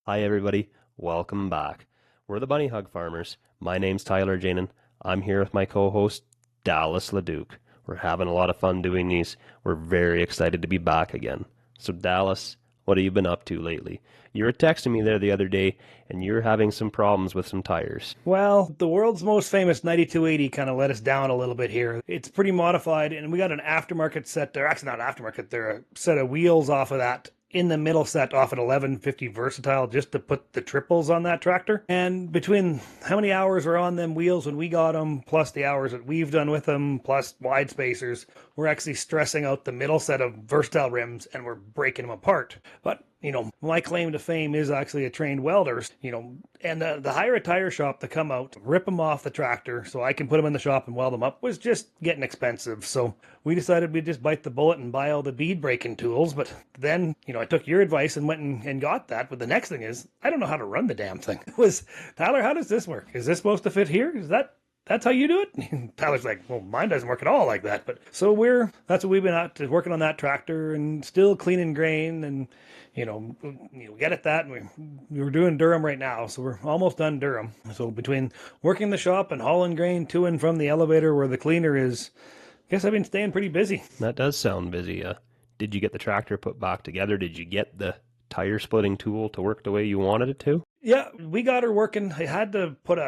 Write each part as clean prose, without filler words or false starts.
Hi, everybody. Welcome back. We're the Bunny Hug Farmers. My name's Tyler Janin. I'm here with my co-host, Dallas LeDuc. We're having a lot of fun doing these. We're very excited to be back again. So, Dallas, what have you been up to lately? You were texting me there the other day, and you're having some problems with some tires. Well, the world's most famous 9280 kind of let us down a little bit here. It's pretty modified, and we got an aftermarket set there. Actually, not aftermarket. They're a set of wheels off of that in the middle set off at 1150 Versatile just to put the triples on that tractor. And between how many hours were on them wheels when we got them, plus the hours that we've done with them, plus wide spacers, we're actually stressing out the middle set of Versatile rims and we're breaking them apart. But my claim to fame is actually a trained welder, and the hire a tire shop to come out, rip them off the tractor so I can put them in the shop and weld them up was just getting expensive. So we decided we'd just bite the bullet and buy all the bead breaking tools. But then, I took your advice and went and got that. But the next thing is, I don't know how to run the damn thing. It was, Tyler, how does this work? Is this supposed to fit here? That's how you do it? Tyler's like, well, mine doesn't work at all like that. But so that's what we've been out to, working on that tractor and still cleaning grain and, get at that. And we're doing Durham right now. So we're almost done Durham. So between working the shop and hauling grain to and from the elevator where the cleaner is, I guess I've been staying pretty busy. That does sound busy. Did you get the tractor put back together? Did you get the tire splitting tool to work the way you wanted it to? Yeah, we got her working. I had to put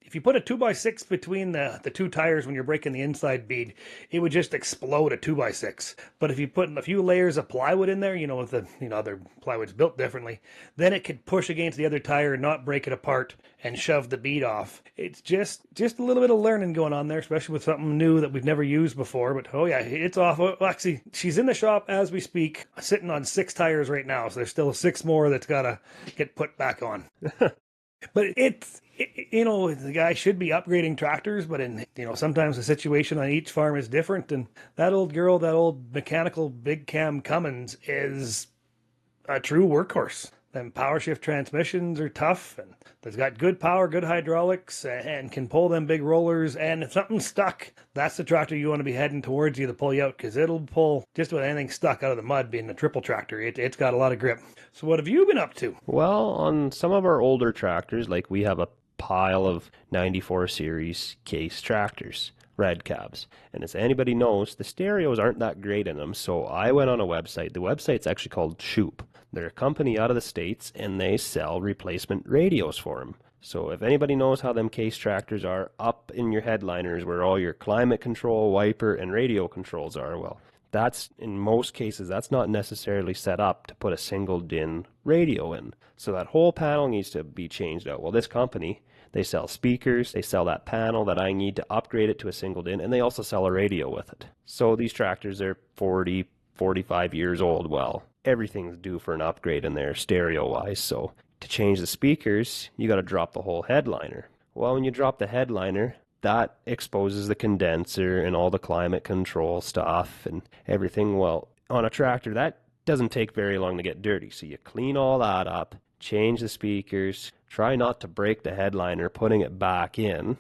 if you put a 2x6 between the two tires when you're breaking the inside bead, it would just explode a 2x6. But if you put a few layers of plywood in there, with other plywood's built differently, then it could push against the other tire and not break it apart and shove the bead off. It's just a little bit of learning going on there, especially with something new that we've never used before. But oh yeah, it's off. Well, actually, she's in the shop as we speak, sitting on 6 tires right now. So there's still 6 more that's got to get put back on. But the guy should be upgrading tractors, but sometimes the situation on each farm is different. And that old mechanical big cam Cummins is a true workhorse. Them power shift transmissions are tough, and they've got good power, good hydraulics, and can pull them big rollers. And if something's stuck, that's the tractor you want to be heading towards you to pull you out, because it'll pull just about anything stuck out of the mud, being the triple tractor. It's got a lot of grip. So what have you been up to? Well, on some of our older tractors, like we have a pile of 94 series case tractors, red cabs. And as anybody knows, the stereos aren't that great in them. So I went on a website. The website's actually called Shoop. They're a company out of the States, and they sell replacement radios for them. So if anybody knows how them case tractors are up in your headliners where all your climate control, wiper, and radio controls are, well, that's, in most cases, that's not necessarily set up to put a single DIN radio in. So that whole panel needs to be changed out. Well, this company, they sell speakers, they sell that panel that I need to upgrade it to a single DIN, and they also sell a radio with it. So these tractors are 40, 45 years old. Well, everything's due for an upgrade in there stereo-wise. So to change the speakers, you got to drop the whole headliner. Well, when you drop the headliner, that exposes the condenser and all the climate control stuff and everything. Well, on a tractor, that doesn't take very long to get dirty. So you clean all that up, change the speakers, try not to break the headliner, putting it back in.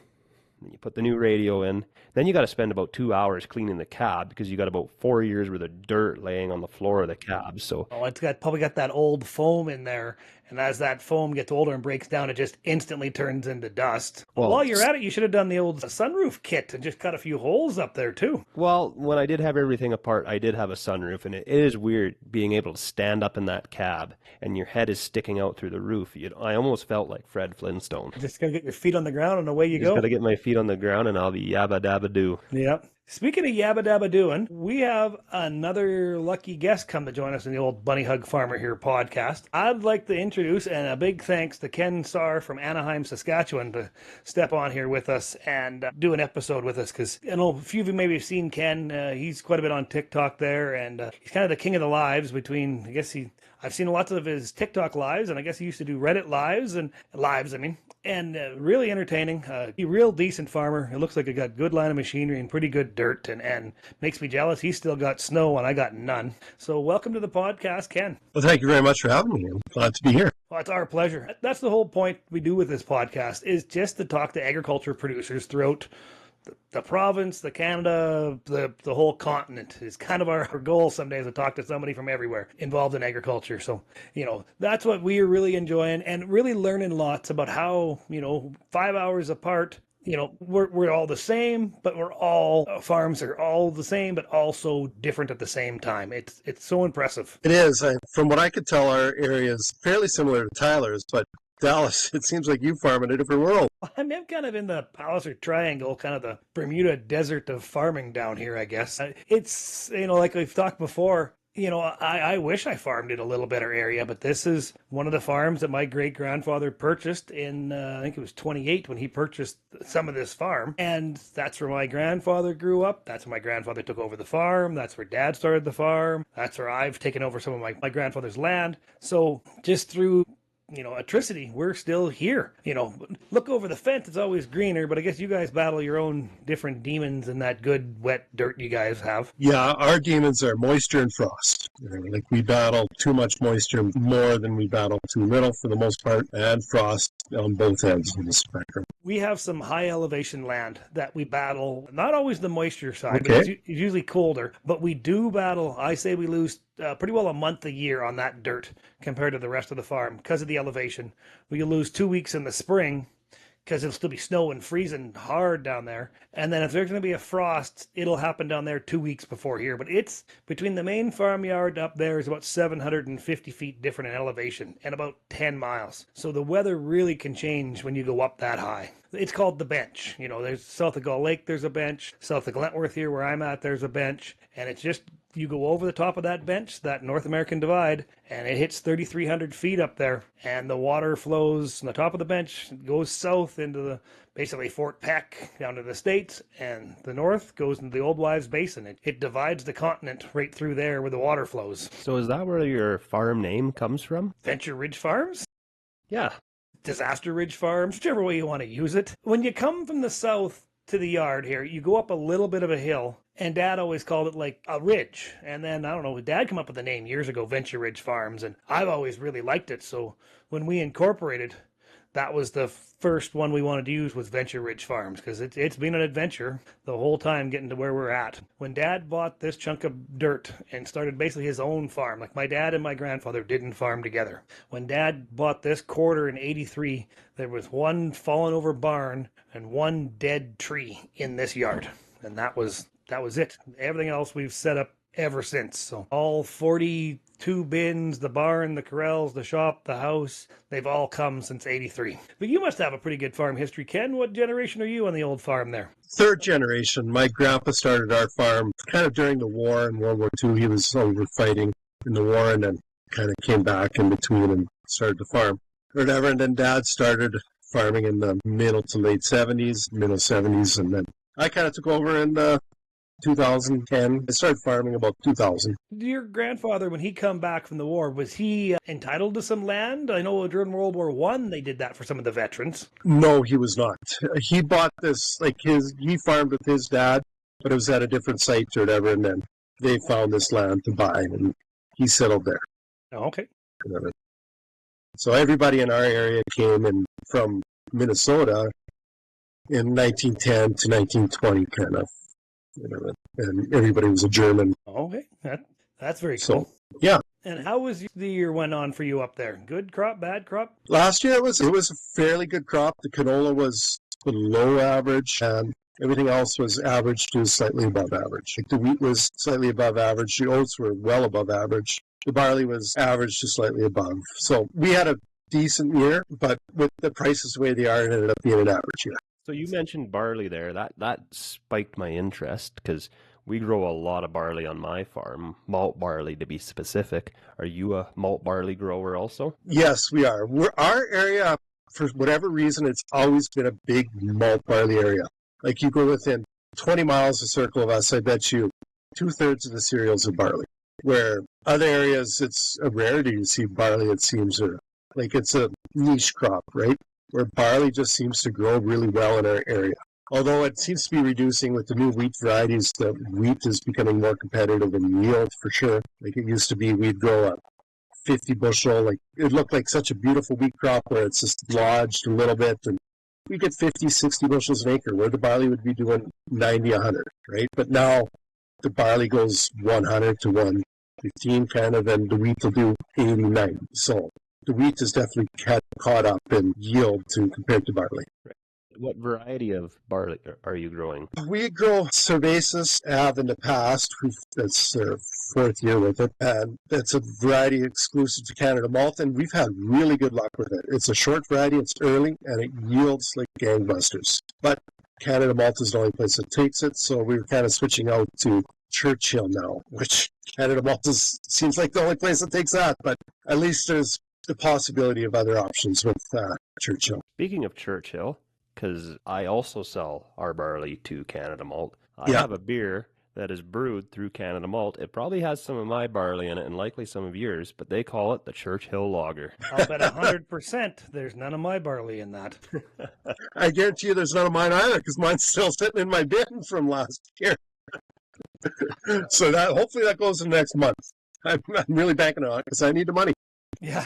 You put the new radio in. Then you got to spend about 2 hours cleaning the cab because you got about 4 years worth of dirt laying on the floor of the cab. So it's probably got that old foam in there, and as that foam gets older and breaks down, it just instantly turns into dust. Well, while you're at it, you should have done the old sunroof kit and just cut a few holes up there too. Well, when I did have everything apart, I did have a sunroof, and it is weird being able to stand up in that cab and your head is sticking out through the roof. I almost felt like Fred Flintstone. Just gotta get your feet on the ground and away you go. Just gotta get my feet on the ground and I'll be yabba dabba doo. Yep. Speaking of yabba dabba doing, we have another lucky guest come to join us in the old Bunny Hug Farmer here podcast. I'd like to introduce, and a big thanks to Ken Sarauer from Anaheim, Saskatchewan, to step on here with us and do an episode with us, because a few of you maybe have seen Ken. He's quite a bit on TikTok there, and he's kind of the king of the lives between, I've seen lots of his TikTok lives, and I guess he used to do Reddit lives, and really entertaining. A real decent farmer. It looks like he got good line of machinery and pretty good dirt, and makes me jealous. He's still got snow and I got none. So welcome to the podcast, Ken. Well, thank you very much for having me. I'm glad to be here. Well, it's our pleasure. That's the whole point we do with this podcast, is just to talk to agriculture producers throughout the province, the Canada, the whole continent is kind of our goal some days to talk to somebody from everywhere involved in agriculture. So, that's what we're really enjoying and really learning lots about how, 5 hours apart, we're all the same, but we're all farms are all the same, but also different at the same time. It's so impressive. It is. From what I could tell, our area is fairly similar to Tyler's, but Dallas, it seems like you farm in a different world. I'm kind of in the Palliser Triangle, kind of the Bermuda Desert of farming down here, I guess. It's, like we've talked before, I wish I farmed in a little better area, but this is one of the farms that my great-grandfather purchased in, I think it was 28 when he purchased some of this farm. And that's where my grandfather grew up. That's when my grandfather took over the farm. That's where Dad started the farm. That's where I've taken over some of my grandfather's land. So just through electricity, we're still here. Look over the fence, it's always greener, but I guess you guys battle your own different demons in that good wet dirt you guys have. Yeah, our demons are moisture and frost. Like we battle too much moisture more than we battle too little for the most part, and frost on both ends of the spectrum. We have some high elevation land that we battle, not always the moisture side, Okay. but it's usually colder, but we do battle, I say we lose pretty well a month a year on that dirt compared to the rest of the farm because of the elevation. We lose 2 weeks in the spring because it'll still be snow and freezing hard down there. And then if there's going to be a frost, it'll happen down there 2 weeks before here. But it's between the main farmyard up there is about 750 feet different in elevation and about 10 miles. So the weather really can change when you go up that high. It's called the bench. There's south of Gull Lake, there's a bench. South of Glentworth here where I'm at, there's a bench. And it's just, you go over the top of that bench, that North American Divide, and it hits 3,300 feet up there. And the water flows from the top of the bench, goes south into basically Fort Peck down to the States, and the north goes into the Old Wives Basin. It divides the continent right through there where the water flows. So is that where your farm name comes from? Venture Ridge Farms? Yeah. Disaster Ridge Farms, whichever way you want to use it. When you come from the south to the yard here, you go up a little bit of a hill, and Dad always called it like a ridge. And then, I don't know, Dad came up with the name years ago, Venture Ridge Farms, and I've always really liked it. So when we incorporated, that was the first one we wanted to use was Venture Ridge Farms, because it's been an adventure the whole time getting to where we're at. When Dad bought this chunk of dirt and started basically his own farm, like my dad and my grandfather didn't farm together. When Dad bought this quarter in 83, there was one fallen over barn and one dead tree in this yard. And that was it. Everything else we've set up ever since. So all 42 bins, the barn, the corrals, the shop, the house, they've all come since 83. But you must have a pretty good farm history, Ken. What generation are you on the old farm there? Third generation. My grandpa started our farm kind of during the war in World War II. He was over fighting in the war and then kind of came back in between and started to farm or whatever. And then Dad started farming in the middle to late 70s, middle 70s. And then I kind of took over in 2010. I started farming about 2000. Your grandfather, when he come back from the war, was he entitled to some land? I know during World War One they did that for some of the veterans. No, he was not. He bought this, he farmed with his dad, but it was at a different site or whatever, and then they found this land to buy, and he settled there. Oh, okay. So everybody in our area came in from Minnesota in 1910 to 1920, kind of. And everybody was a German. Okay, that's very cool. So, yeah. And how was the year went on for you up there? Good crop, bad crop? Last year it was a fairly good crop. The canola was below average, and everything else was average to slightly above average. Like the wheat was slightly above average. The oats were well above average. The barley was average to slightly above. So we had a decent year, but with the prices the way they are, it ended up being an average year. So you mentioned barley there. That spiked my interest because we grow a lot of barley on my farm, malt barley to be specific. Are you a malt barley grower also? Yes, we are. Our area, for whatever reason, it's always been a big malt barley area. Like you go within 20 miles a circle of us, I bet you 2/3 of the cereals are barley. Where other areas, it's a rarity to see barley, it seems, or like it's a niche crop, right? Where barley just seems to grow really well in our area. Although it seems to be reducing with the new wheat varieties, the wheat is becoming more competitive in yield for sure. Like it used to be, we'd grow a 50 bushel, like it looked like such a beautiful wheat crop where it's just lodged a little bit, and we get 50, 60 bushels an acre, where the barley would be doing 90, 100, right? But now the barley goes 100 to 115 kind of, and the wheat will do 80, 90. So the wheat is definitely caught up in yield compared to barley. What variety of barley are you growing? We grow cervasis, have in the past. That's our fourth year with it. And it's a variety exclusive to Canada Malt, and we've had really good luck with it. It's a short variety, it's early, and it yields like gangbusters. But Canada Malt is the only place that takes it, so we're kind of switching out to Churchill now, which Canada Malt seems like the only place that takes that, but at least there's the possibility of other options with Churchill. Speaking of Churchill, because I also sell our barley to Canada Malt. I Yeah. have a beer that is brewed through Canada Malt. It probably has some of my barley in it and likely some of yours, but they call it the Churchill Lager. I'll bet 100% there's none of my barley in that. I guarantee you there's none of mine either, because mine's still sitting in my bin from last year. So that hopefully that goes in the next month. I'm really banking on it because I need the money. Yeah.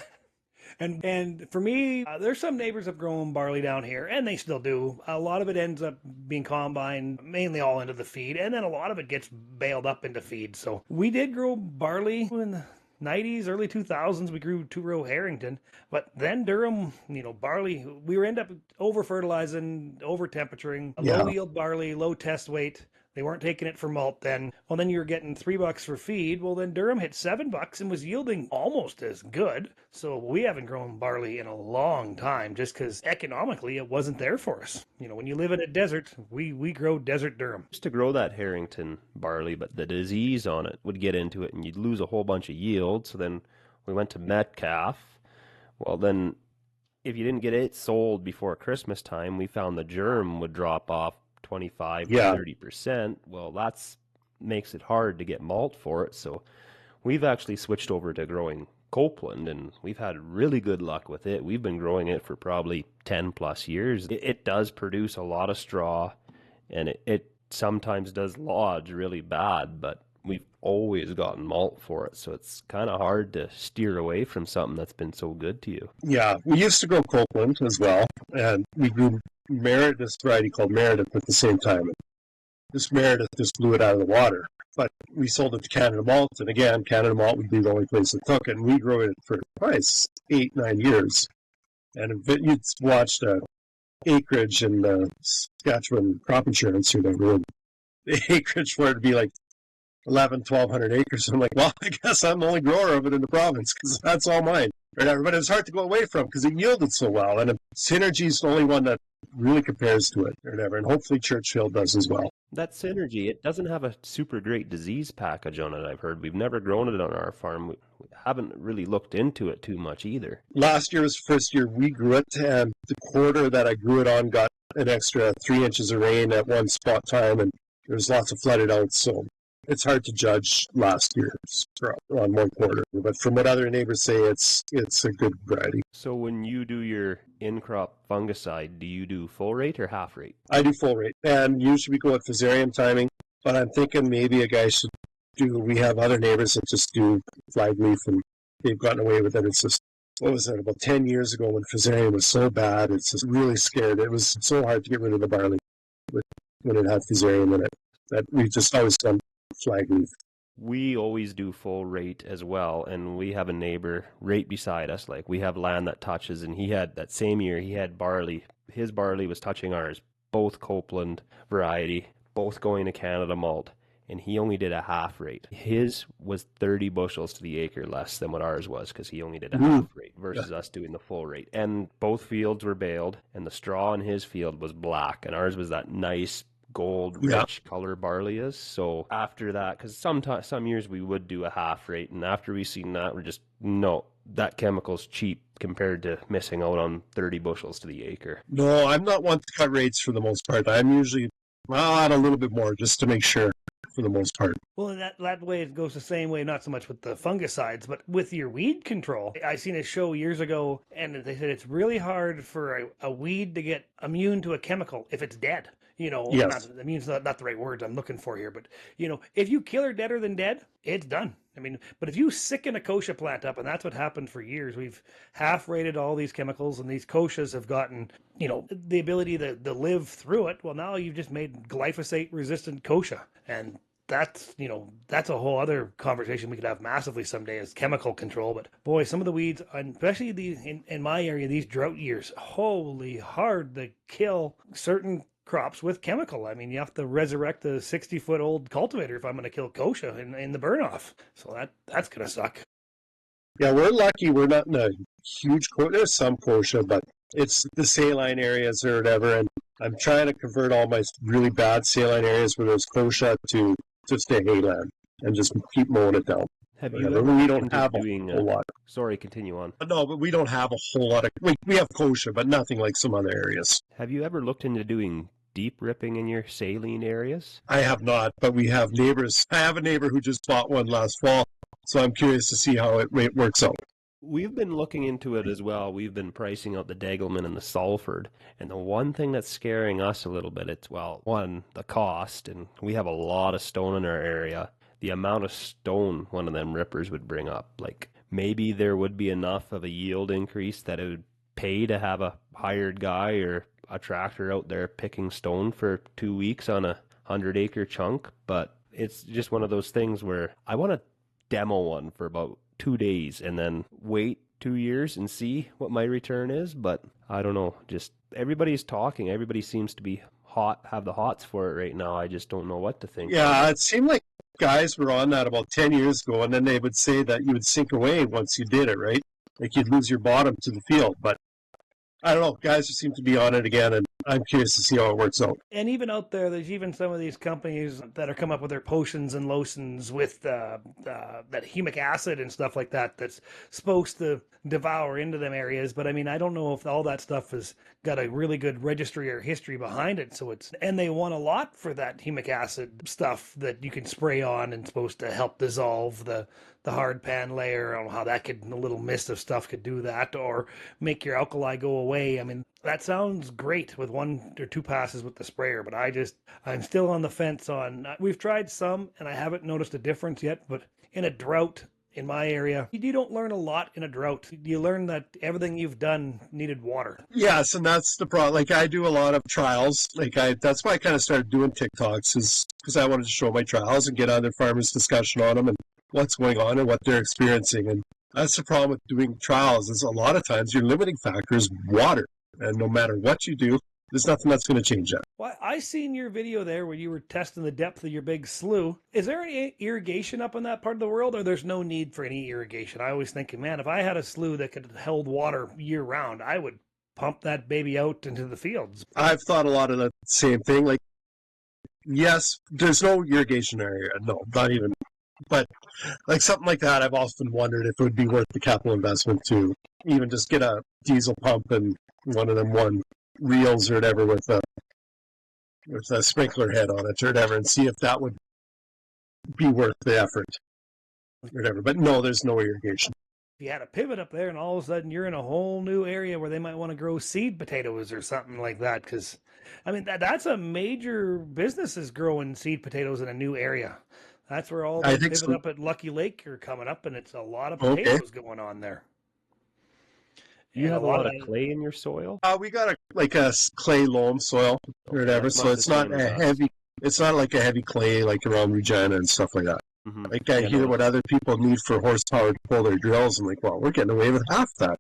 And for me, there's some neighbors have grown barley down here, and they still do. A lot of it ends up being combined, mainly all into the feed, and then a lot of it gets baled up into feed. So we did grow barley in the 90s, early 2000s. We grew two-row Harrington, but then Durham, barley, we were end up over-fertilizing, over-temperaturing, low-yield barley, low test weight. They weren't taking it for malt then. Well, then you were getting $3 for feed. Well, then Durham hit $7 and was yielding almost as good. So we haven't grown barley in a long time just because economically it wasn't there for us. When you live in a desert, we grow desert Durham. Used to grow that Harrington barley, but the disease on it would get into it and you'd lose a whole bunch of yield. So then we went to Metcalf. Well, then if you didn't get it sold before Christmas time, we found the germ would drop off 25 to 30%. Well, that's makes it hard to get malt for it. So we've actually switched over to growing Copeland, and we've had really good luck with it. We've been growing it for probably 10 plus years. It does produce a lot of straw, and it sometimes does lodge really bad, but we've always gotten malt for it. So it's kind of hard to steer away from something that's been so good to you. Yeah, we used to grow Copeland as well, and we grew this variety called Meredith at the same time. This Meredith just blew it out of the water. But we sold it to Canada Malt, and again, Canada Malt would be the only place that took it, and we grew it for probably 8, 9 years. And if you'd watched acreage in the Saskatchewan crop insurance, the acreage for it to be like 1,100 acres. I'm like, well, I guess I'm the only grower of it in the province because that's all mine. But it was hard to go away from because it yielded so well, and Synergy's the only one that really compares to it or whatever, and hopefully Churchill does as well. That Synergy, it doesn't have a super great disease package on it, I've heard. We've never grown it on our farm. We haven't really looked into it too much either. Last year was the first year we grew it, and the quarter that I grew it on got an extra 3 inches of rain at one spot time, and there was lots of flooded out, so it's hard to judge last year's on one quarter. But from what other neighbors say, it's a good variety. So when you do your in-crop fungicide, do you do full rate or half rate? I do full rate, and usually we go with fusarium timing, but I'm thinking maybe a guy should we have other neighbors that just do flag leaf, and they've gotten away with it. It's just, what was it, about 10 years ago when fusarium was so bad, it's just really scared. It was so hard to get rid of the barley when it had fusarium in it, that we just always done flag leaf. We always do full rate as well, and we have a neighbor right beside us. Like, we have land that touches, and he had that same year, he had barley. His barley was touching ours, both Copeland variety, both going to Canada Malt, and he only did a half rate. His was 30 bushels to the acre less than what ours was because he only did a half rate versus us doing the full rate. And both fields were baled, and the straw in his field was black, and ours was that nice gold rich color barley is. So after that, because some years we would do a half rate, and after we seen that, we're just, no, that chemical's cheap compared to missing out on 30 bushels to the acre. No, I'm not one to cut rates for the most part. I'm usually, add a little bit more just to make sure for the most part. Well, that way it goes the same way, not so much with the fungicides, but with your weed control. I seen a show years ago, and they said it's really hard for a weed to get immune to a chemical if it's dead. Yes. I mean, it's not the right words I'm looking for here, but if you kill her deader than dead, it's done. I mean, but if you sicken a kochia plant up, and that's what happened for years, we've half rated all these chemicals, and these kochias have gotten, the ability to live through it. Well, now you've just made glyphosate resistant kochia, and that's a whole other conversation we could have massively someday is chemical control. But boy, some of the weeds, and especially in my area, these drought years, holy hard to kill certain crops with chemical. I mean, you have to resurrect a 60-foot-old cultivator if I'm going to kill kochia in the burn off. So that's going to suck. Yeah, we're lucky we're not in a huge there's some kochia, but it's the saline areas or whatever, and I'm trying to convert all my really bad saline areas where there's kochia to just a hayland and just keep mowing it down. Have you Whatever. ever We don't looked have into a doing whole lot. Sorry, continue on. No, but we don't have a whole lot of... We have kochia, but nothing like some other areas. Have you ever looked into doing deep ripping in your saline areas? I have not, but we have neighbors. I have a neighbor who just bought one last fall, so I'm curious to see how it works out. We've been looking into it as well. We've been pricing out the Degelman and the Salford. And the one thing that's scaring us a little bit, it's, well, one, the cost, and we have a lot of stone in our area. The amount of stone one of them rippers would bring up. Like, maybe there would be enough of a yield increase that it would pay to have a hired guy or a tractor out there picking stone for 2 weeks on a 100-acre chunk. But it's just one of those things where I want to demo one for about 2 days and then wait 2 years and see what my return is. But I don't know, just everybody's talking. Everybody seems to be have the hots for it right now. I just don't know what to think. Yeah, it seemed like guys were on that about 10 years ago, and then they would say that you would sink away once you did it, right? Like you'd lose your bottom to the field. But I don't know, guys just seem to be on it again, and I'm curious to see how it works out. And even out there's even some of these companies that are come up with their potions and lotions with that humic acid and stuff like that that's supposed to devour into them areas. But I mean, I don't know if all that stuff has got a really good registry or history behind it. And they want a lot for that humic acid stuff that you can spray on and supposed to help dissolve the hard pan layer. I don't know how a little mist of stuff could do that or make your alkali go away. I mean, that sounds great with 1 or 2 passes with the sprayer, but I'm still on the fence on, we've tried some and I haven't noticed a difference yet, but in a drought in my area, you don't learn a lot in a drought. You learn that everything you've done needed water. Yes, and that's the problem. Like I do a lot of trials. That's why I kind of started doing TikToks, is because I wanted to show my trials and get other farmers' discussion on them and what's going on and what they're experiencing. And that's the problem with doing trials, is a lot of times your limiting factor is water. And no matter what you do, there's nothing that's going to change that. Well, I seen your video there where you were testing the depth of your big slough. Is there any irrigation up in that part of the world, or there's no need for any irrigation? I always think, man, if I had a slough that could hold water year round, I would pump that baby out into the fields. I've thought a lot of the same thing. Like, yes, there's no irrigation area. No, not even. But like something like that, I've often wondered if it would be worth the capital investment to even just get a diesel pump and one of them reels or whatever with a sprinkler head on it or whatever, and see if that would be worth the effort or whatever. But no, there's no irrigation. If you had a pivot up there and all of a sudden you're in a whole new area where they might want to grow seed potatoes or something like that, because I mean that's a major business, is growing seed potatoes in a new area. That's where all the pivot up at Lucky Lake are coming up, and it's a lot of potatoes going on there. You have a lot of clay in your soil? We got a clay loam soil or whatever, so it's not a heavy. It's not like a heavy clay like around Regina and stuff like that. Mm-hmm. Like I hear what other people need for horsepower to pull their drills, and like, well, we're getting away with half that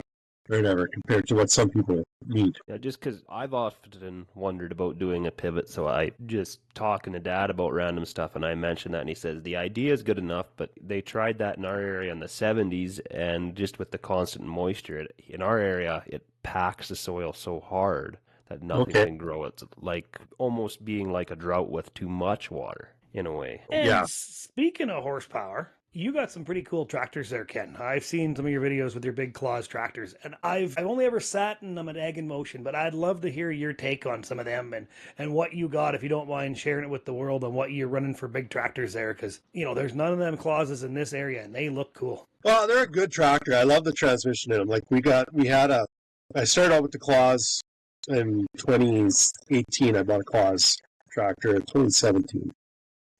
or whatever compared to what some people need. Yeah, just because I've often wondered about doing a pivot, so I just talking to Dad about random stuff, and I mentioned that, and he says the idea is good enough, but they tried that in our area in the 70s, and just with the constant moisture in our area, it packs the soil so hard that nothing can grow. It's like almost being like a drought with too much water in a way. And speaking of horsepower, you got some pretty cool tractors there, Ken. I've seen some of your videos with your big claws tractors, and I've only ever sat in them at Ag in Motion, but I'd love to hear your take on some of them and what you got, if you don't mind sharing it with the world, on what you're running for big tractors there, because, there's none of them clauses in this area, and they look cool. Well, they're a good tractor. I love the transmission in them. Like I started out with the claws in 2018. I bought a claws tractor in 2017.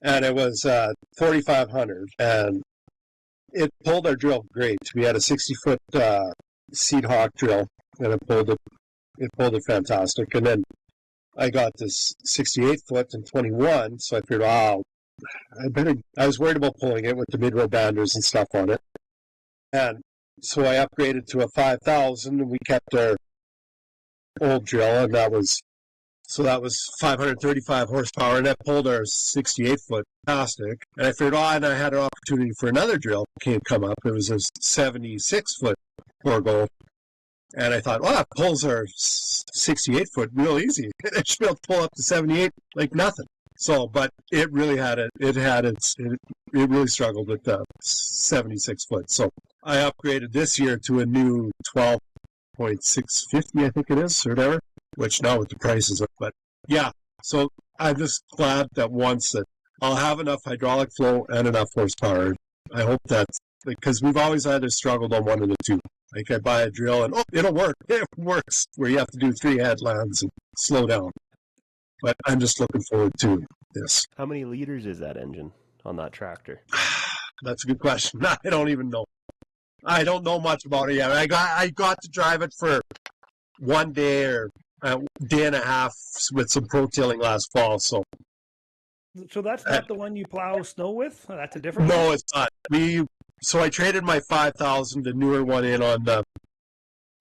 And it was 4,500. And it pulled our drill great. We had a 60-foot seed hawk drill, and it pulled it fantastic. And then I got this 68-foot in 21, so I figured, wow, I was worried about pulling it with the mid-row banders and stuff on it. And so I upgraded to a 5,000, and we kept our old drill, and that was 535 horsepower, and that pulled our 68-foot fantastic. And I figured, and I had an opportunity for another drill come up. It was a 76-foot Forgo. And I thought, that pulls our 68-foot real easy. It should be able to pull up to 78 like nothing. So, but it really it really struggled with the 76-foot. So I upgraded this year to a new 12.650, I think it is, or whatever, which now with the prices. But yeah, so I'm just glad that that I'll have enough hydraulic flow and enough horsepower. I hope that's, because we've always either struggled on one of the two. Like I buy a drill and, it'll work. It works, where you have to do 3 headlands and slow down. But I'm just looking forward to this. How many liters is that engine on that tractor? That's a good question. I don't even know. I don't know much about it yet. I got to drive it for one day or a day and a half with some pro-tilling last fall. So that's not the one you plow snow with? That's a different one? No, it's not. So I traded my 5,000, the newer one, in on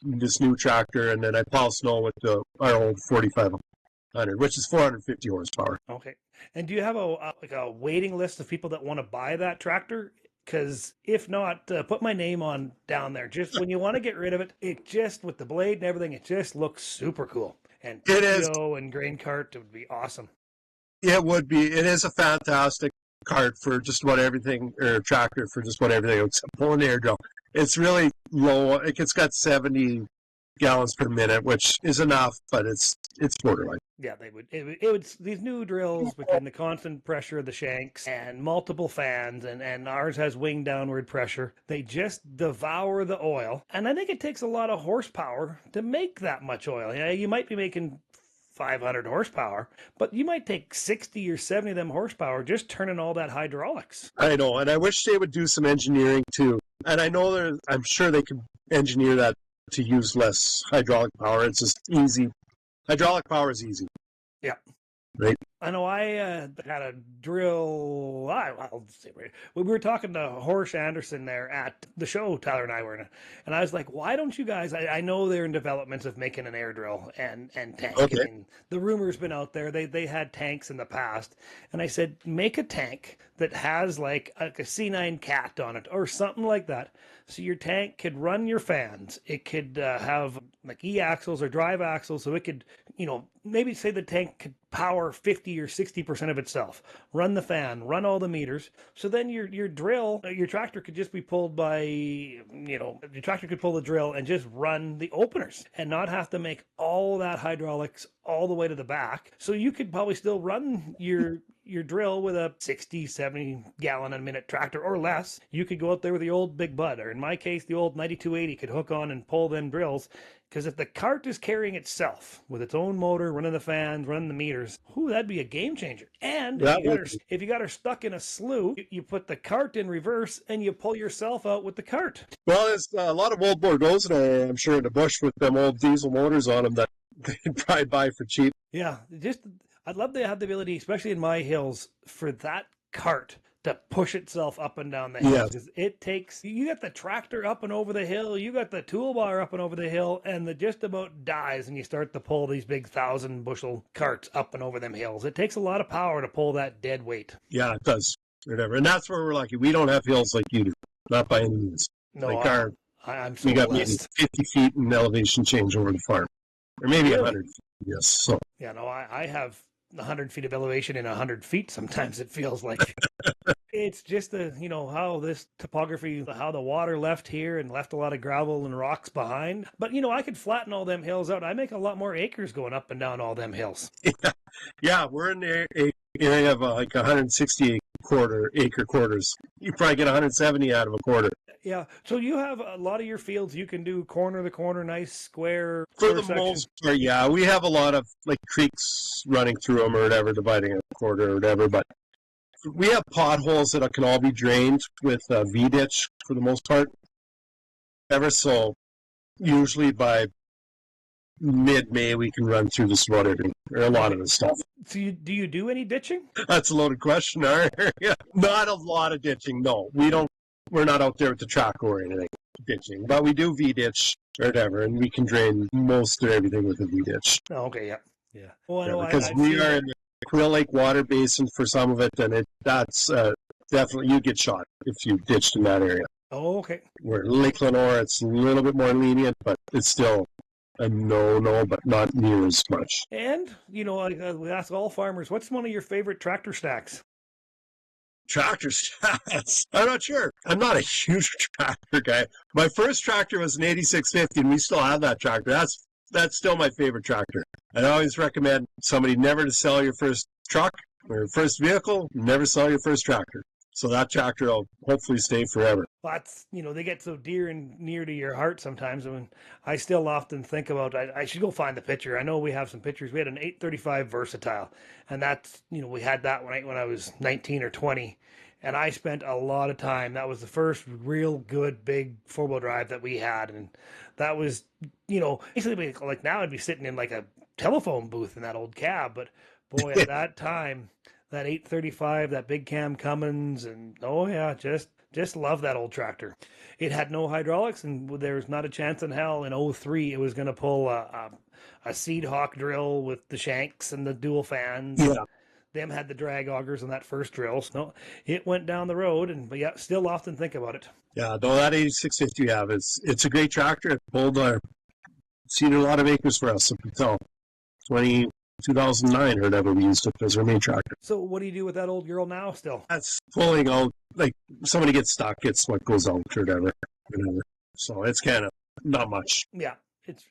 this new tractor, and then I plow snow with our old 4,500, which is 450 horsepower. Okay. And do you have a waiting list of people that want to buy that tractor? Because if not, put my name on down there. Just when you want to get rid of it, it just, with the blade and everything, it just looks super cool. And it is. And grain cart, it would be awesome. It would be. It is a fantastic cart for just about everything, or tractor for just about everything except pulling the air drill. It's really low. It's got 70 gallons per minute, which is enough, but it's borderline. Yeah, it would these new drills between the constant pressure of the shanks and multiple fans, and ours has wing downward pressure. They just devour the oil, and I think it takes a lot of horsepower to make that much oil. Yeah, you might be making 500 horsepower, but you might take 60 or 70 of them horsepower just turning all that hydraulics. I know, and I wish they would do some engineering too. And I know I'm sure they could engineer that to use less hydraulic power. It's just easy. Hydraulic power is easy. Yeah. Right. I know I had a drill. We were talking to Horst Anderson there at the show, Tyler and I were in it, and I was like, why don't you guys, I know they're in developments of making an air drill and tank. Okay. I mean, the rumor's been out there. They had tanks in the past. And I said, make a tank that has like a C9 cat on it or something like that. So your tank could run your fans. It could have like E-axles or drive axles. So it could, maybe say the tank could power 50 or 60% of itself. Run the fan, run all the meters. So then your drill, your tractor could just be pulled by, your tractor could pull the drill and just run the openers and not have to make all that hydraulics all the way to the back. So you could probably still run your drill with a 60, 70 gallon a minute tractor or less. You could go out there with the old Big Bud, or in my case, the old 9280 could hook on and pull them drills. Because if the cart is carrying itself with its own motor, running the fans, running the meters, that'd be a game changer. And if you got her stuck in a slough, you put the cart in reverse and you pull yourself out with the cart. Well, there's a lot of old Bordeaux, I'm sure, in the bush with them old diesel motors on them that they'd probably buy for cheap. Yeah, I'd love to have the ability, especially in my hills, for that cart to push itself up and down the hill. Because it takes, you got the tractor up and over the hill, you got the toolbar up and over the hill, and it just about dies and you start to pull these big 1,000-bushel carts up and over them hills. It takes a lot of power to pull that dead weight. Yeah, it does. Whatever. And that's where we're lucky. We don't have hills like you do. Not by any means. No, like I'm so we got blessed. maybe 50 feet in elevation change over the farm. Or maybe 100 feet, yes. So. Yeah, no, I have 100 feet of elevation in 100 feet. Sometimes it feels like it's just how this topography, how the water left here and left a lot of gravel and rocks behind. But, I could flatten all them hills out. I make a lot more acres going up and down all them hills. Yeah, we're in the area of like 160 acre quarters. You probably get 170 out of a quarter. Yeah. So you have a lot of your fields you can do corner to corner, nice square. For the section. most part, yeah. We have a lot of like creeks running through them or whatever, dividing a quarter or whatever. But we have potholes that can all be drained with a V-ditch for the most part. Ever so, usually by mid-May, we can run through this water or a lot of the stuff. So do you do any ditching? That's a loaded question, our area. Not a lot of ditching, no. We're not out there with the track or anything ditching, but we do V-ditch or whatever, and we can drain most of everything with a V-ditch. Oh, okay, yeah. Yeah. Well, Because we are in the Quill Lake water basin for some of it, and that's definitely, you'd get shot if you ditched in that area. Oh, okay. Where Lake Lenore, it's a little bit more lenient, but it's still a no, but not near as much. And, we ask all farmers, what's one of your favorite tractor stacks? Tractor stacks? I'm not sure. I'm not a huge tractor guy. My first tractor was an 8650, and we still have that tractor. That's still my favorite tractor. I always recommend somebody never to sell your first truck or your first vehicle, never sell your first tractor. So that tractor will hopefully stay forever. That's, they get so dear and near to your heart sometimes. I mean, I still often think about, I should go find the picture. I know we have some pictures. We had an 835 Versatile, and that's, we had that when I was 19 or 20. And I spent a lot of time. That was the first real good big four-wheel drive that we had. And that was, basically like now I'd be sitting in like a telephone booth in that old cab. But boy, at that time, that 835, that big cam Cummins, and oh yeah, just love that old tractor. It had no hydraulics, and there's not a chance in hell in 03 it was going to pull a seed hawk drill with the shanks and the dual fans. Yeah. Them had the drag augers on that first drill. So it went down the road, but yeah, still often think about it. Yeah, though that 8650 you have, it's a great tractor. It pulled seen a lot of acres for us up until 2009 or whatever we used it as our main tractor. So what do you do with that old girl now still? That's pulling out, like somebody gets stuck, it's what goes out or whatever. So it's kind of not much. Yeah.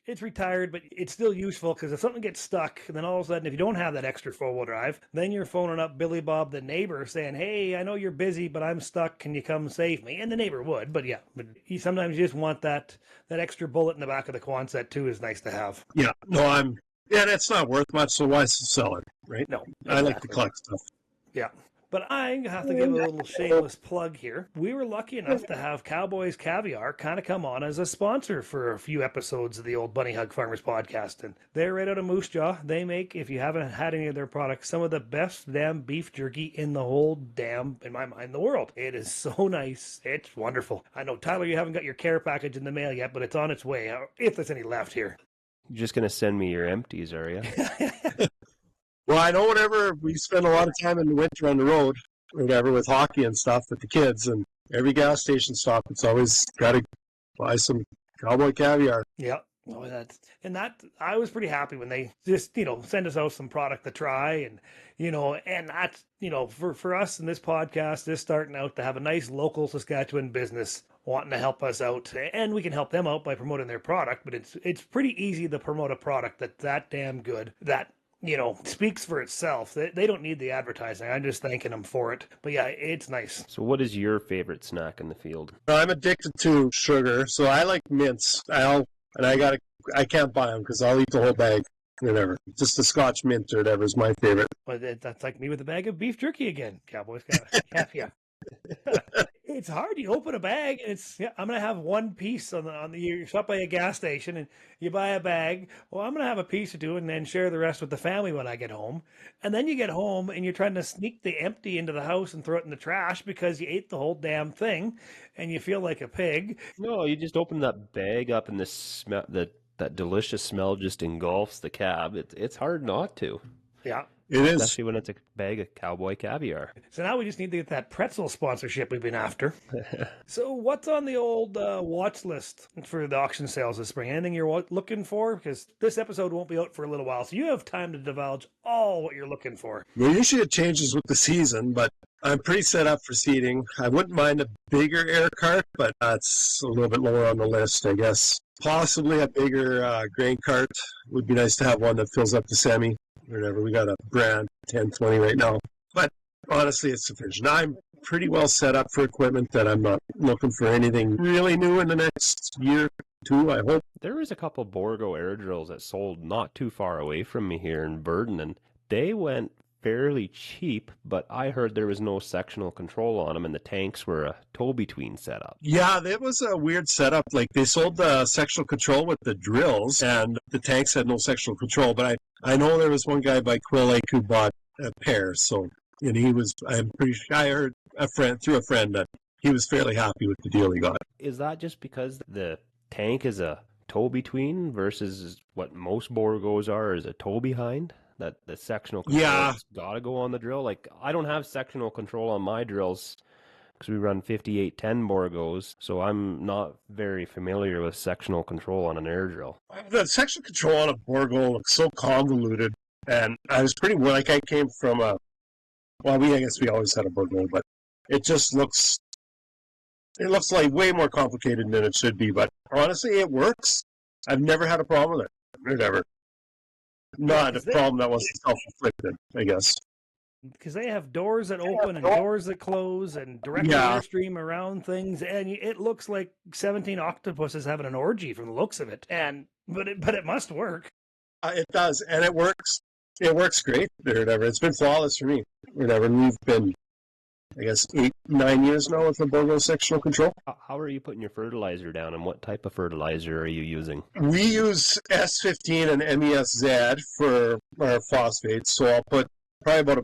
It's retired, but it's still useful because if something gets stuck, then all of a sudden, if you don't have that extra four-wheel drive, then you're phoning up Billy Bob, the neighbor, saying, hey, I know you're busy, but I'm stuck. Can you come save me? And the neighbor would, but yeah. But sometimes you just want that extra bullet in the back of the Quonset, too, is nice to have. Yeah, no, it's not worth much, so why sell it, right? No. Exactly. I like to collect stuff. Yeah. But I have to give a little shameless plug here. We were lucky enough to have Cowboys Caviar kind of come on as a sponsor for a few episodes of the old Bunny Hug Farmers podcast. And they're right out of Moose Jaw. They make, if you haven't had any of their products, some of the best damn beef jerky in the whole damn, in my mind, the world. It is so nice. It's wonderful. I know, Tyler, you haven't got your care package in the mail yet, but it's on its way, if there's any left here. You're just going to send me your empties, are you? Well, I know whenever we spend a lot of time in the winter on the road, or whatever, with hockey and stuff with the kids, and every gas station stop, it's always got to buy some Cowboy Caviar. Yeah. Oh, I was pretty happy when they just, send us out some product to try. And, and that's, for us in this podcast, just starting out to have a nice local Saskatchewan business wanting to help us out, and we can help them out by promoting their product, but it's pretty easy to promote a product that's that damn good that speaks for itself. They don't need the advertising. I'm just thanking them for it. But yeah, it's nice. So what is your favorite snack in the field? I'm addicted to sugar, so I like mints. I can't buy them because I'll eat the whole bag. Whatever. Just the Scotch mint or whatever is my favorite. But that's like me with a bag of beef jerky again. Cowboys yeah. It's hard. You open a bag, and I'm gonna have one piece on the. You stop by a gas station and you buy a bag. Well, I'm gonna have a piece or two, and then share the rest with the family when I get home. And then you get home, and you're trying to sneak the empty into the house and throw it in the trash because you ate the whole damn thing, and you feel like a pig. No, you just open that bag up, and the smell, that delicious smell just engulfs the cab. It's hard not to. Yeah. It is. Especially when it's a bag of Cowboy Caviar. So now we just need to get that pretzel sponsorship we've been after. So what's on the old watch list for the auction sales this spring? Anything you're looking for? Because this episode won't be out for a little while, so you have time to divulge all what you're looking for. Well, usually it changes with the season, but I'm pretty set up for seating. I wouldn't mind a bigger air cart, but that's a little bit lower on the list, I guess. Possibly a bigger grain cart. Would be nice to have one that fills up the semi. Whatever, we got a brand 1020 right now, but honestly, it's sufficient. I'm pretty well set up for equipment that I'm not looking for anything really new in the next year or two, I hope. There was a couple Borgo air drills that sold not too far away from me here in Burden, and they went fairly cheap, but I heard there was no sectional control on them, and the tanks were a tow-between setup. Yeah, that was a weird setup. Like, they sold the sectional control with the drills, and the tanks had no sectional control, but I know there was one guy by Quill Lake who bought a pair, so, and he was, I'm pretty sure, I heard through a friend that he was fairly happy with the deal he got. Is that just because the tank is a tow-between versus what most Borgos are is a tow-behind? That the sectional control has got to go on the drill. Like, I don't have sectional control on my drills because we run 5810 Borgos, so I'm not very familiar with sectional control on an air drill. The sectional control on a Borgo looks so convoluted, and I was pretty like I came from I guess we always had a Borgo, but it just looks like way more complicated than it should be. But honestly, it works. I've never had a problem with it. Never. Not a problem that wasn't self-inflicted, I guess. Because they have doors that open and doors that close and direct airstream around things, and it looks like 17 octopuses having an orgy from the looks of it. But it must work. It does, and it works. It works great or whatever. It's been flawless for me. Whatever. And we've been, I guess, 8-9 years now with the Borgo sectional control. How are you putting your fertilizer down, and what type of fertilizer are you using? We use S15 and MESZ for our phosphates, so I'll put probably about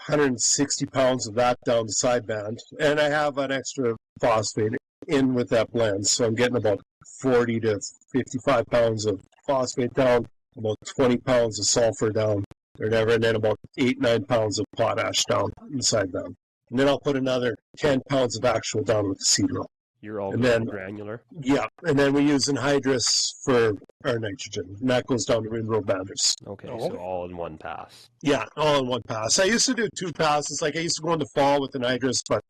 160 pounds of that down the sideband, and I have an extra phosphate in with that blend, so I'm getting about 40 to 55 pounds of phosphate down, about 20 pounds of sulfur down, or whatever, and then about 8-9 pounds of potash down in the sideband. And then I'll put another 10 pounds of actual down with the seed row. You're all granular? Yeah, and then we use anhydrous for our nitrogen, and that goes down to windrow banders. Okay, so all in one pass. Yeah, all in one pass. I used to do 2 passes, like I used to go in the fall with anhydrous, but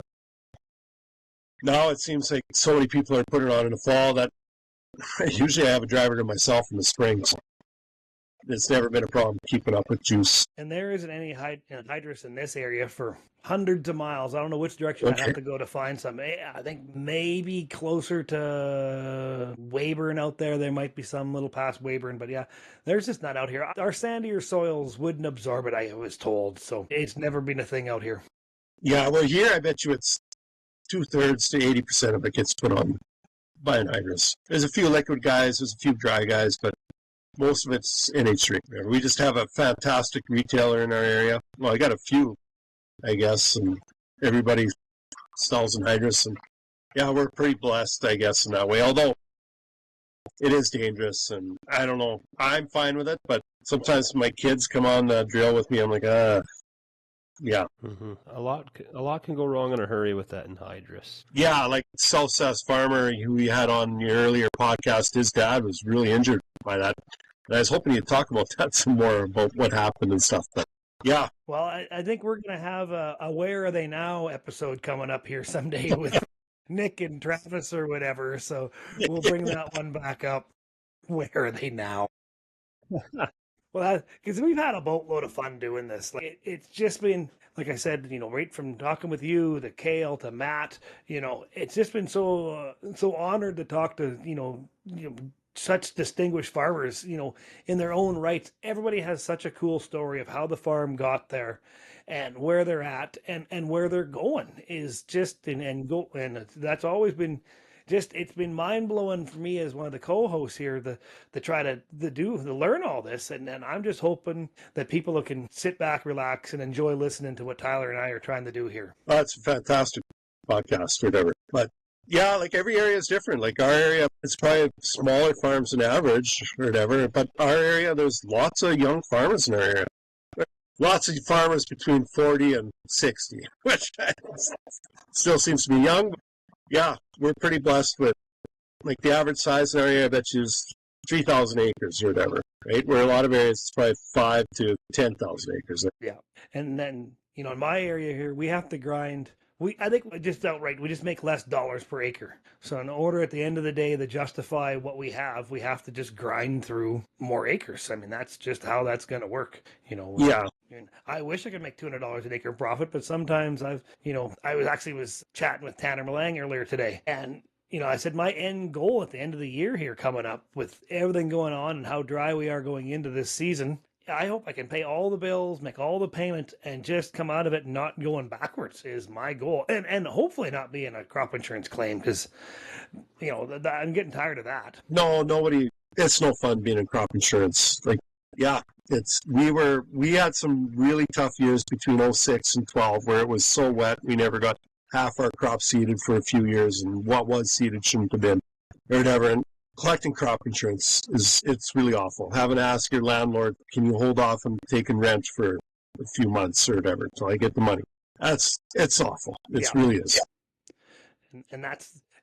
now it seems like so many people are putting it on in the fall that usually I have a driver to myself in the spring, so it's never been a problem keeping up with juice. And there isn't any anhydrous in this area for hundreds of miles. I don't know which direction I have to go to find some. I think maybe closer to Weyburn out there might be some little past Weyburn, but yeah, there's just not out here. Our sandier soils wouldn't absorb it, I was told, so it's never been a thing out here. Yeah, well, here I bet you it's 2/3 to 80% of it gets put on by anhydrous. There's a few liquid guys, there's a few dry guys, but most of it's NH3. We just have a fantastic retailer in our area. Well, I got a few, I guess, and everybody sells anhydrous. And yeah, we're pretty blessed, I guess, in that way. Although it is dangerous, and I don't know. I'm fine with it, but sometimes my kids come on the drill with me. I'm like, yeah. Mm-hmm. A lot can go wrong in a hurry with that anhydrous. Yeah, like South Sask farmer who we had on your earlier podcast, his dad was really injured by that. And I was hoping you'd talk about that some more, about what happened and stuff. But yeah. Well, I think we're going to have a Where Are They Now episode coming up here someday with Nick and Travis or whatever. So we'll bring that one back up. Where are they now? Well, because we've had a boatload of fun doing this. Like, it's just been, like I said, right from talking with you, to Kale, to Matt, it's just been so honored to talk to, such distinguished farmers, in their own rights. Everybody has such a cool story of how the farm got there and where they're at and where they're going is just, and that's always been just, it's been mind blowing for me as one of the co-hosts here to try to learn all this. And I'm just hoping that people can sit back, relax, and enjoy listening to what Tyler and I are trying to do here. Well, it's a fantastic podcast, whatever. But yeah, like every area is different. Like our area, it's probably smaller farms than average or whatever. But our area, there's lots of young farmers in our area. Lots of farmers between 40 and 60, which still seems to be young. Yeah, we're pretty blessed with, like, the average size in our area, I bet you is 3,000 acres or whatever, right? Where a lot of areas, it's probably 5 to 10,000 acres. Yeah. And then, in my area here, we have to grind. I think we just make less dollars per acre. So in order at the end of the day to justify what we have to just grind through more acres. I mean, that's just how that's going to work, Yeah. And I wish I could make $200 an acre profit, but sometimes I was chatting with Tanner Malang earlier today, and I said my end goal at the end of the year here coming up with everything going on and how dry we are going into this season. I hope I can pay all the bills, make all the payments, and just come out of it not going backwards is my goal. And hopefully not be in a crop insurance claim because, I'm getting tired of that. No, nobody. It's no fun being in crop insurance. Like, yeah, we had some really tough years between 06 and 12 where it was so wet we never got half our crop seeded for a few years, and what was seeded shouldn't have been, or whatever. And collecting crop insurance it's really awful. Having to ask your landlord, can you hold off on taking rent for a few months or whatever until I get the money? It's awful. It really is. Yeah.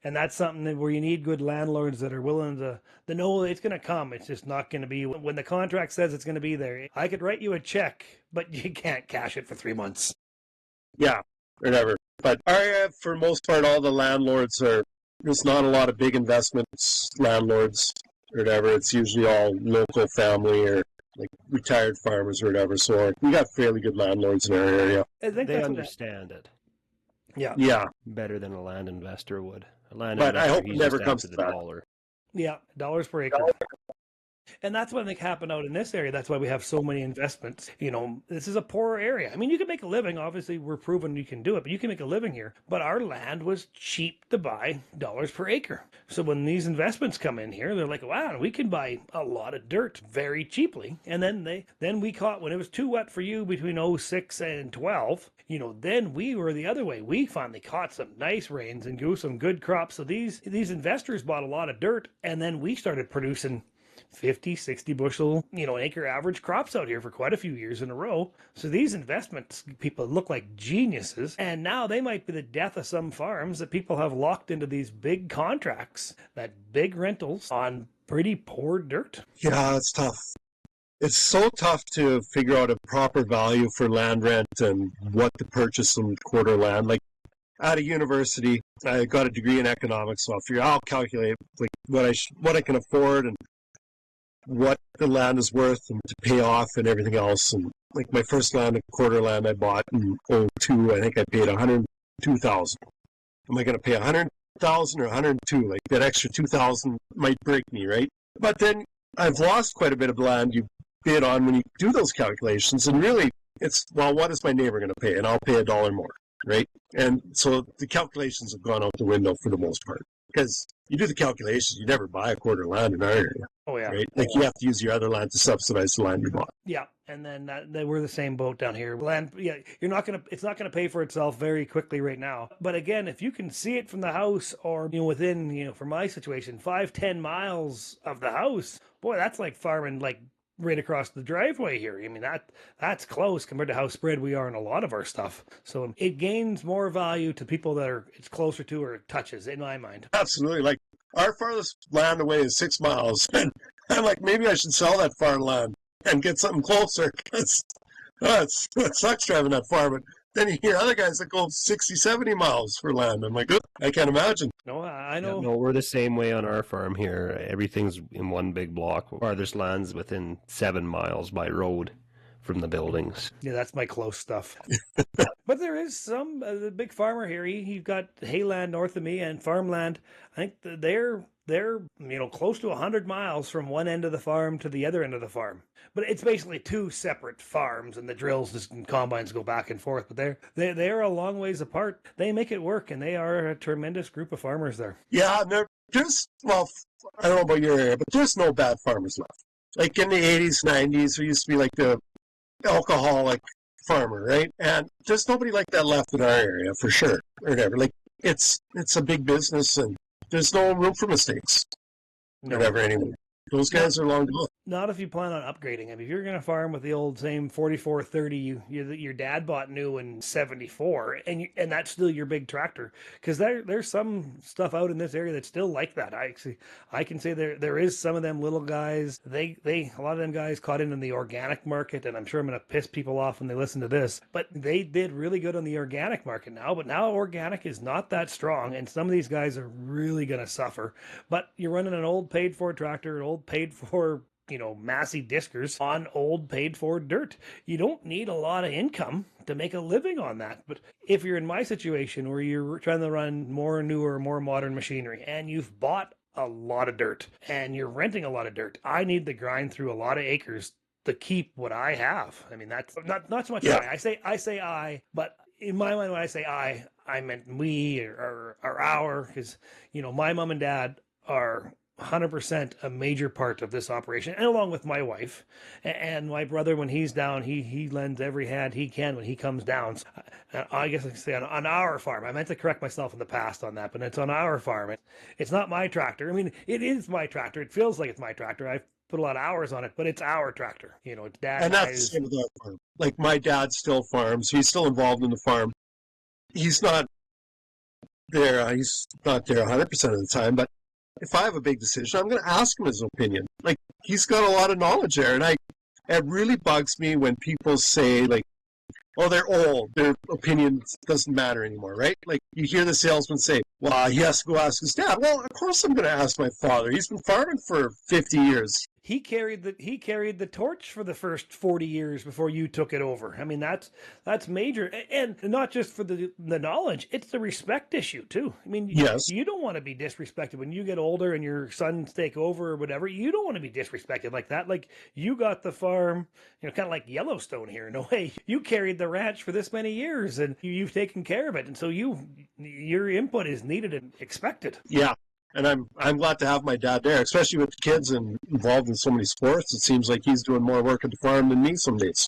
And that's something where you need good landlords that are willing to know it's going to come. It's just not going to be when the contract says it's going to be there. I could write you a check, but you can't cash it for 3 months. Yeah, whatever. But for most part, all the landlords there's not a lot of big investments landlords or whatever. It's usually all local family or like retired farmers or whatever. So we got fairly good landlords in our area. They understand it. Yeah. Better than a land investor would. A land but investor, I hope it never comes to the that. dollar. Yeah, dollars per acre. And that's what I think happened out in this area. That's why we have so many investments. This is a poorer area. I mean, you can make a living. Obviously, we're proven you can do it, but you can make a living here. But our land was cheap to buy, dollars per acre. So when these investments come in here, they're like, wow, we can buy a lot of dirt very cheaply. And then we caught, when it was too wet for you between 06 and 12, then we were the other way. We finally caught some nice rains and grew some good crops. So these investors bought a lot of dirt, and then we started producing 50, 60 bushel, an acre average crops out here for quite a few years in a row. So these investments, people look like geniuses. And now they might be the death of some farms that people have locked into these big contracts, that big rentals on pretty poor dirt. Yeah, it's tough. It's so tough to figure out a proper value for land rent and what to purchase some quarter land. Like at a university, I got a degree in economics, so I'll calculate like what I can afford and what the land is worth and to pay off and everything else. And like my first quarter land I bought in 02, I think I paid $102,000. Am I going to pay $100,000 or $102,000? Like that extra $2,000 might break me, right? But then I've lost quite a bit of land you bid on when you do those calculations. And really, it's, well, what is my neighbor going to pay? And I'll pay $1 more, right? And so the calculations have gone out the window for the most part. Because you do the calculations, you never buy a quarter land in our area. Oh, yeah. Right? Like you have to use your other land to subsidize the land you bought. Yeah. And then we're the same boat down here. Land, yeah, it's not going to pay for itself very quickly right now. But again, if you can see it from the house or, within, for my situation, 5-10 miles of the house, boy, that's like farming like right across the driveway here. I mean, that's close compared to how spread we are in a lot of our stuff. So it gains more value to people that it's closer to or it touches, in my mind. Absolutely. Like our farthest land away is 6 miles. And I'm like, maybe I should sell that farm land and get something closer because it sucks driving that far. But then you hear other guys that go 60, 70 miles for land. I'm like, I can't imagine. No, I know. Yeah, no, we're the same way on our farm here. Everything's in one big block. Farthest land's within 7 miles by road from the buildings. Yeah, that's my close stuff. But there is some, the big farmer here, he's got hayland north of me and farmland. I think they're close to 100 miles from one end of the farm to the other end of the farm. But it's basically two separate farms, and the drills and combines go back and forth. But they're a long ways apart. They make it work, and they are a tremendous group of farmers there. Yeah, there's, well, I don't know about your area, but there's no bad farmers left. Like in the 80s, 90s, there used to be like the alcoholic farmer, right? And there's nobody like that left in our area for sure, or whatever. Like it's a big business, and there's no room for mistakes. No. Whatever, anymore. Those guys are long gone. Not if you plan on upgrading. I mean, if you're going to farm with the old same 4430 your dad bought new in 74, and that's still your big tractor, because there's some stuff out in this area that's still like that. I can say there is some of them little guys. A lot of them guys caught in the organic market, and I'm sure I'm going to piss people off when they listen to this, but they did really good on the organic market now. But now organic is not that strong, and some of these guys are really going to suffer. But you're running an old paid for tractor, an old paid for Massey Diskers on old paid for dirt. You don't need a lot of income to make a living on that. But if you're in my situation where you're trying to run more newer, more modern machinery and you've bought a lot of dirt and you're renting a lot of dirt, I need to grind through a lot of acres to keep what I have. I mean, that's not so much I say I, but in my mind, when I say I meant we or our, because, my mom and dad are 100% a major part of this operation, and along with my wife and my brother. When he's down, he lends every hand he can when he comes down. So, I guess I can say on our farm. I meant to correct myself in the past on that, but it's on our farm. It's not my tractor. I mean, it is my tractor. It feels like it's my tractor. I've put a lot of hours on it, but it's our tractor. It's dad and that's the same with our farm. Like, my dad still farms. He's still involved in the farm. He's not there. He's not there 100% of the time, but if I have a big decision, I'm going to ask him his opinion. Like, he's got a lot of knowledge there, and it really bugs me when people say, like, oh, they're old, their opinion doesn't matter anymore, right? Like, you hear the salesman say, well, he has to go ask his dad. Well, of course I'm going to ask my father. He's been farming for 50 years. He carried the torch for the first 40 years before you took it over. I mean, that's major, and not just for the knowledge. It's the respect issue too. I mean, yes, you don't want to be disrespected when you get older and your sons take over or whatever. You don't want to be disrespected like that. Like, you got the farm, kind of like Yellowstone here in a way. You carried the ranch for this many years, and you've taken care of it, and so your input is needed and expected. Yeah. And I'm glad to have my dad there, especially with the kids and involved in so many sports. It seems like he's doing more work at the farm than me some days.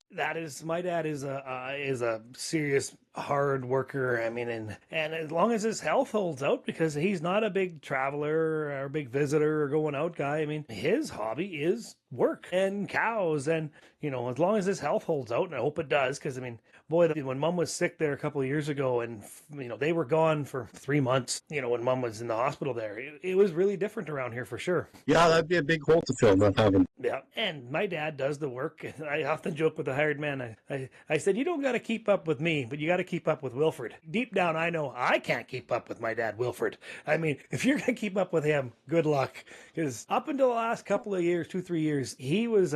My dad is a serious hard worker. I mean, and as long as his health holds out, because he's not a big traveler or a big visitor or going out guy. I mean, his hobby is work and cows, and as long as his health holds out, and I hope it does, because I mean, boy, when Mom was sick there a couple of years ago, and they were gone for 3 months. When Mom was in the hospital there, it was really different around here for sure. Yeah, that'd be a big hole to fill, not having. Yeah, and my dad does the work. I often joke with the hired man. I said, you don't got to keep up with me, but you got to keep up with Wilfred. Deep down, I know I can't keep up with my dad, Wilfred. I mean, if you're going to keep up with him, good luck. Because up until the last couple of years, 2-3 years, he was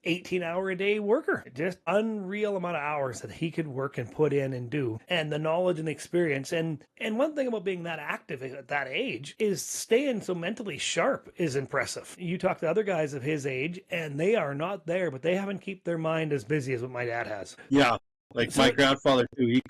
18-hour-a-day worker. Just unreal amount of hours that he could work and put in and do, and the knowledge and experience. And one thing about being that active at that age is staying so mentally sharp is impressive. You talk to other guys of his age, and they are not there, but they haven't kept their mind as busy as what my dad has. Yeah, like my grandfather too. He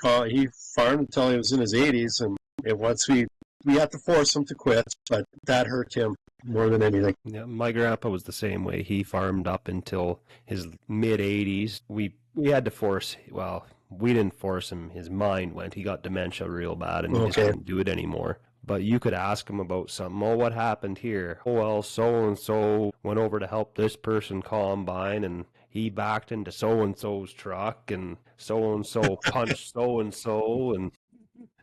farmed until he was in his 80s, and once we had to force him to quit, but that hurt him more than anything. Yeah, my grandpa was the same way. He farmed up until his mid-80s. We had to force, well, we didn't force him. His mind went. He got dementia real bad, and he just couldn't do it anymore. But you could ask him about something. Oh, what happened here? Oh, well, so-and-so went over to help this person combine, and he backed into so-and-so's truck, and so-and-so punched so-and-so, and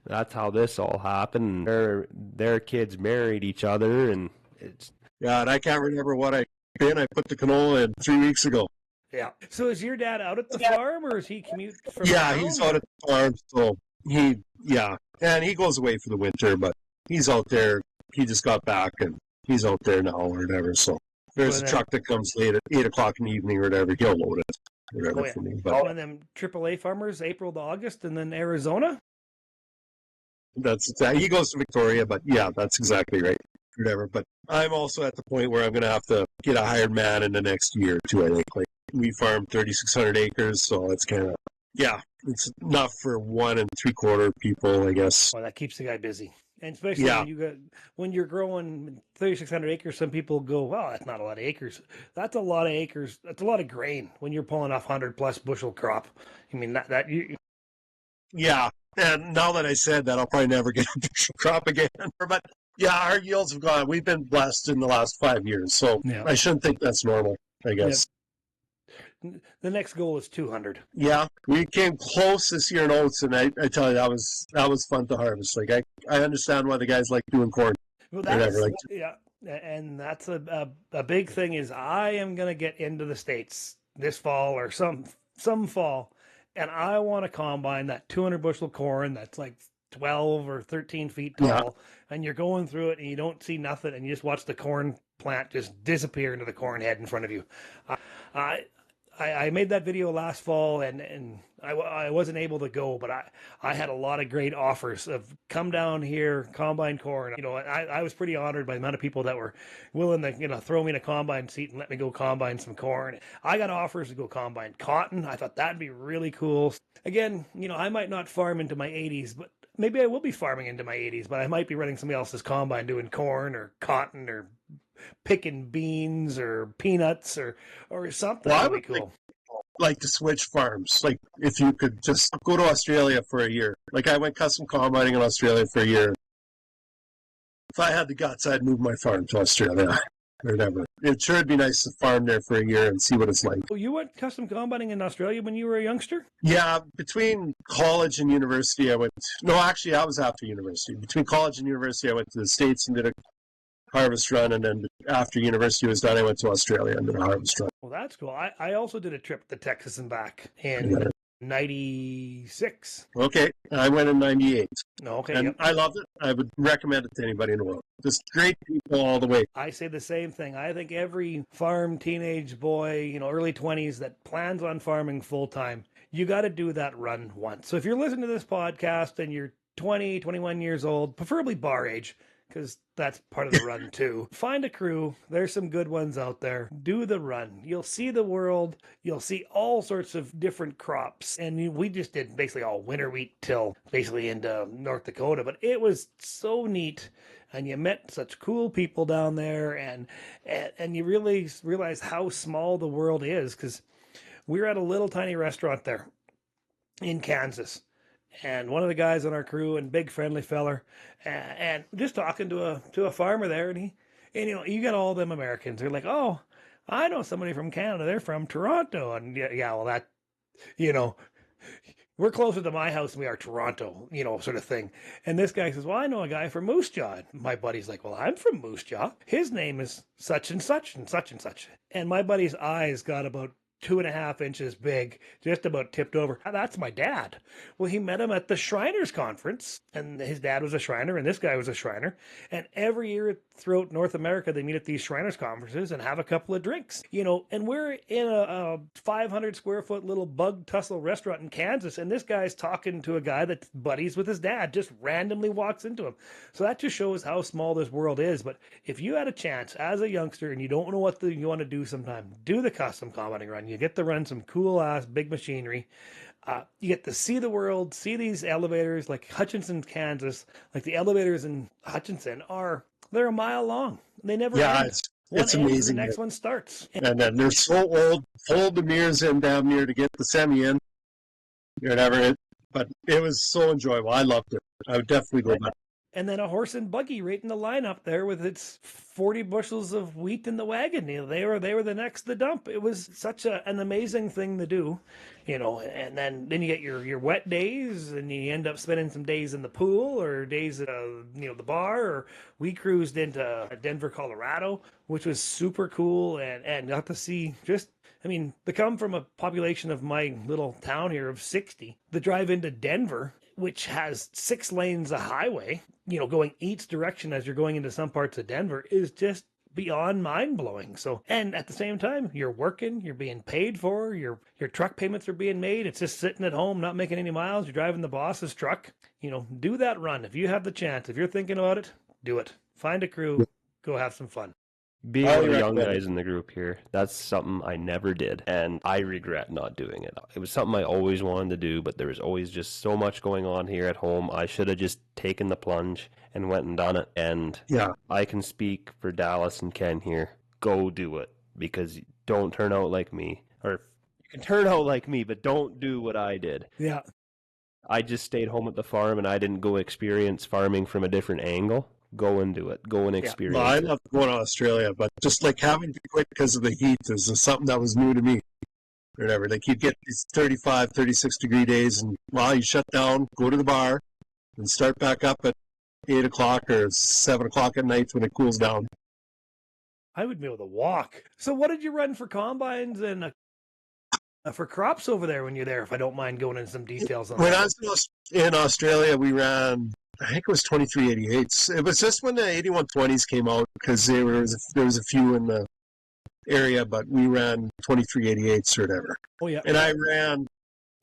that's how this all happened. Their kids married each other, and and I can't remember what I put the canola in 3 weeks ago. Yeah. So is your dad out at the farm, or is he commute from town? He's out at the farm, so and he goes away for the winter, but he's out there. He just got back, and he's out there now or whatever. So there's a truck that comes late at 8 o'clock in the evening or whatever. He'll load it, whatever for me. But and then AAA farmers, April to August, and then Arizona. He goes to Victoria, but yeah, that's exactly right. Whatever. But I'm also at the point where I'm going to have to get a hired man in the next year or two, I think. Like, we farm 3,600 acres, so it's kind of, it's enough for 1 3/4 people, I guess. Well, that keeps the guy busy. And especially when you're growing 3,600 acres, some people go, well, that's not a lot of acres. That's a lot of acres. That's a lot of grain when you're pulling off 100-plus bushel crop. I mean, Yeah, and now that I said that, I'll probably never get a bushel crop again. But yeah, our yields have gone. We've been blessed in the last 5 years, so I shouldn't think that's normal, I guess. Yep. The next goal is 200. Yeah, we came close this year in oats, and I tell you, that was fun to harvest. Like, I understand why the guys like doing corn. Well, and that's a big thing is I am going to get into the States this fall or some fall, and I want to combine that 200 bushel corn that's like 12 or 13 feet tall, and you're going through it and you don't see nothing, and you just watch the corn plant just disappear into the corn head in front of you. I made that video last fall, and I wasn't able to go, but I had a lot of great offers of come down here, combine corn. I was pretty honored by the amount of people that were willing to, throw me in a combine seat and let me go combine some corn. I got offers to go combine cotton. I thought that'd be really cool. Again, I might not farm into my 80s, but maybe I will be farming into my 80s, but I might be running somebody else's combine doing corn or cotton or picking beans or peanuts or something. Well, really cool. Like to switch farms. Like if you could just go to Australia for a year. Like I went custom combining in Australia for a year. If I had the guts, I'd move my farm to Australia or whatever. It sure would be nice to farm there for a year and see what it's like. Oh, you went custom combining in Australia when you were a youngster? Yeah, between college and university, I was after university. Between college and university, I went to the States and did a harvest run, and then after university was done, I went to Australia and did a harvest run. Well, that's cool. I also did a trip to Texas and back in 96. Okay, I went in 98. Okay, and yep. I loved it. I would recommend it to anybody in the world. Just great people all the way. I say the same thing. I think every farm teenage boy, early 20s that plans on farming full time, you got to do that run once. So if you're listening to this podcast and you're 20, 21 years old, preferably bar age, because that's part of the run too. Find a crew. There's some good ones out there. Do the run. You'll see the world. You'll see all sorts of different crops. And we just did basically all winter wheat till basically into North Dakota. But it was so neat. And you met such cool people down there. And you really realize how small the world is. Because we were at a little tiny restaurant there in Kansas. And one of the guys on our crew, and big friendly feller, and just talking to a farmer there, and you got all them Americans. They're like, oh, I know somebody from Canada. They're from Toronto, and yeah, well that, we're closer to my house than we are Toronto, sort of thing. And this guy says, well, I know a guy from Moose Jaw. And my buddy's like, well, I'm from Moose Jaw. His name is such and such and such and such. And my buddy's eyes got about 2.5 inches big, just about tipped over. That's my dad. Well, he met him at the Shriners Conference, and his dad was a Shriner, and this guy was a Shriner. And every year throughout North America, they meet at these Shriners Conferences and have a couple of drinks, and we're in a 500 square foot little bug tussle restaurant in Kansas, and this guy's talking to a guy that's buddies with his dad, just randomly walks into him. So that just shows how small this world is. But if you had a chance as a youngster and you don't know what you want to do sometime, do the custom combining run. You get to run some cool ass big machinery. You get to see the world, see these elevators like Hutchinson, Kansas. Like the elevators in Hutchinson they're a mile long. They never end. It's amazing. The next one starts. And then they're so old, fold the mirrors in down here to get the semi in. Whatever. But it was so enjoyable. I loved it. I would definitely go back. And then a horse and buggy right in the lineup there with its 40 bushels of wheat in the wagon. They were the next to dump. It was such an amazing thing to do, and then you get your wet days, and you end up spending some days in the pool or days at the bar. Or we cruised into Denver, Colorado, which was super cool, and got to see to come from a population of my little town here of 60, the drive into Denver, which has 6 lanes of highway, going each direction as you're going into some parts of Denver, is just beyond mind-blowing. So, and at the same time, you're working, you're being paid for, your truck payments are being made. It's just sitting at home, not making any miles. You're driving the boss's truck. Do that run. If you have the chance, if you're thinking about it, do it. Find a crew, go have some fun. Being one of the young guys in the group here, that's something I never did, and I regret not doing it. It was something I always wanted to do, but there was always just so much going on here at home. I should have just taken the plunge and went and done it, and I can speak for Dallas and Ken here. Go do it, because don't turn out like me. Or you can turn out like me, but don't do what I did. Yeah. I just stayed home at the farm, and I didn't go experience farming from a different angle. Go and do it. Go and experience I love going to Australia, but just like having to quit because of the heat is something that was new to me. Whatever. Like you'd get these 35, 36 degree days, and you shut down, go to the bar, and start back up at 8 o'clock or 7 o'clock at night when it cools down. I would be able to walk. So what did you run for combines and for crops over there when you're there, if I don't mind going into some details on When that? I was in Australia, we ran I think it was 2388s. It was just when the 8120s came out because there was a few in the area, but we ran 2388s or whatever. Oh, yeah. And I ran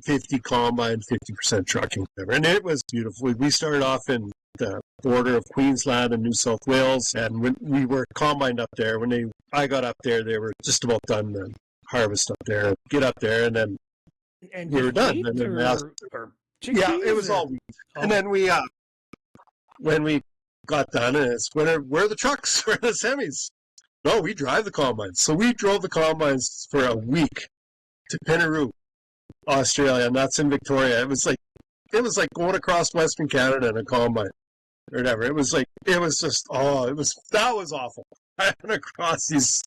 50 combine, 50% trucking, whatever. And it was beautiful. We started off in the border of Queensland and New South Wales, and when we were combined up there, I got up there, they were just about done the harvest up there. Get up there, and then we were done. And then or yeah, it was all wheat. Oh. And then when we got done, and it's where are the trucks? Where are the semis? No, we drive the combines. So we drove the combines for a week to Pinaroo, Australia, and that's in Victoria. It was like going across Western Canada in a combine or whatever. That was awful. I went across these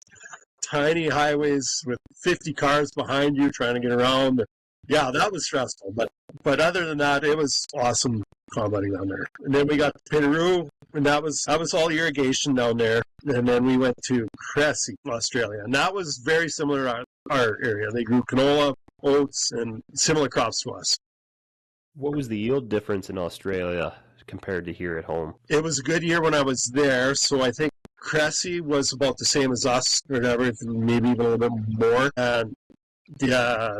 tiny highways with 50 cars behind you trying to get around. Yeah, that was stressful. But other than that, it was awesome combining down there. And then we got to Pinaroo, and that was all irrigation down there. And then we went to Cressy, Australia, and that was very similar to our area. They grew canola, oats, and similar crops to us. What was the yield difference in Australia compared to here at home? It was a good year when I was there, so I think Cressy was about the same as us, or whatever, maybe even a little bit more. And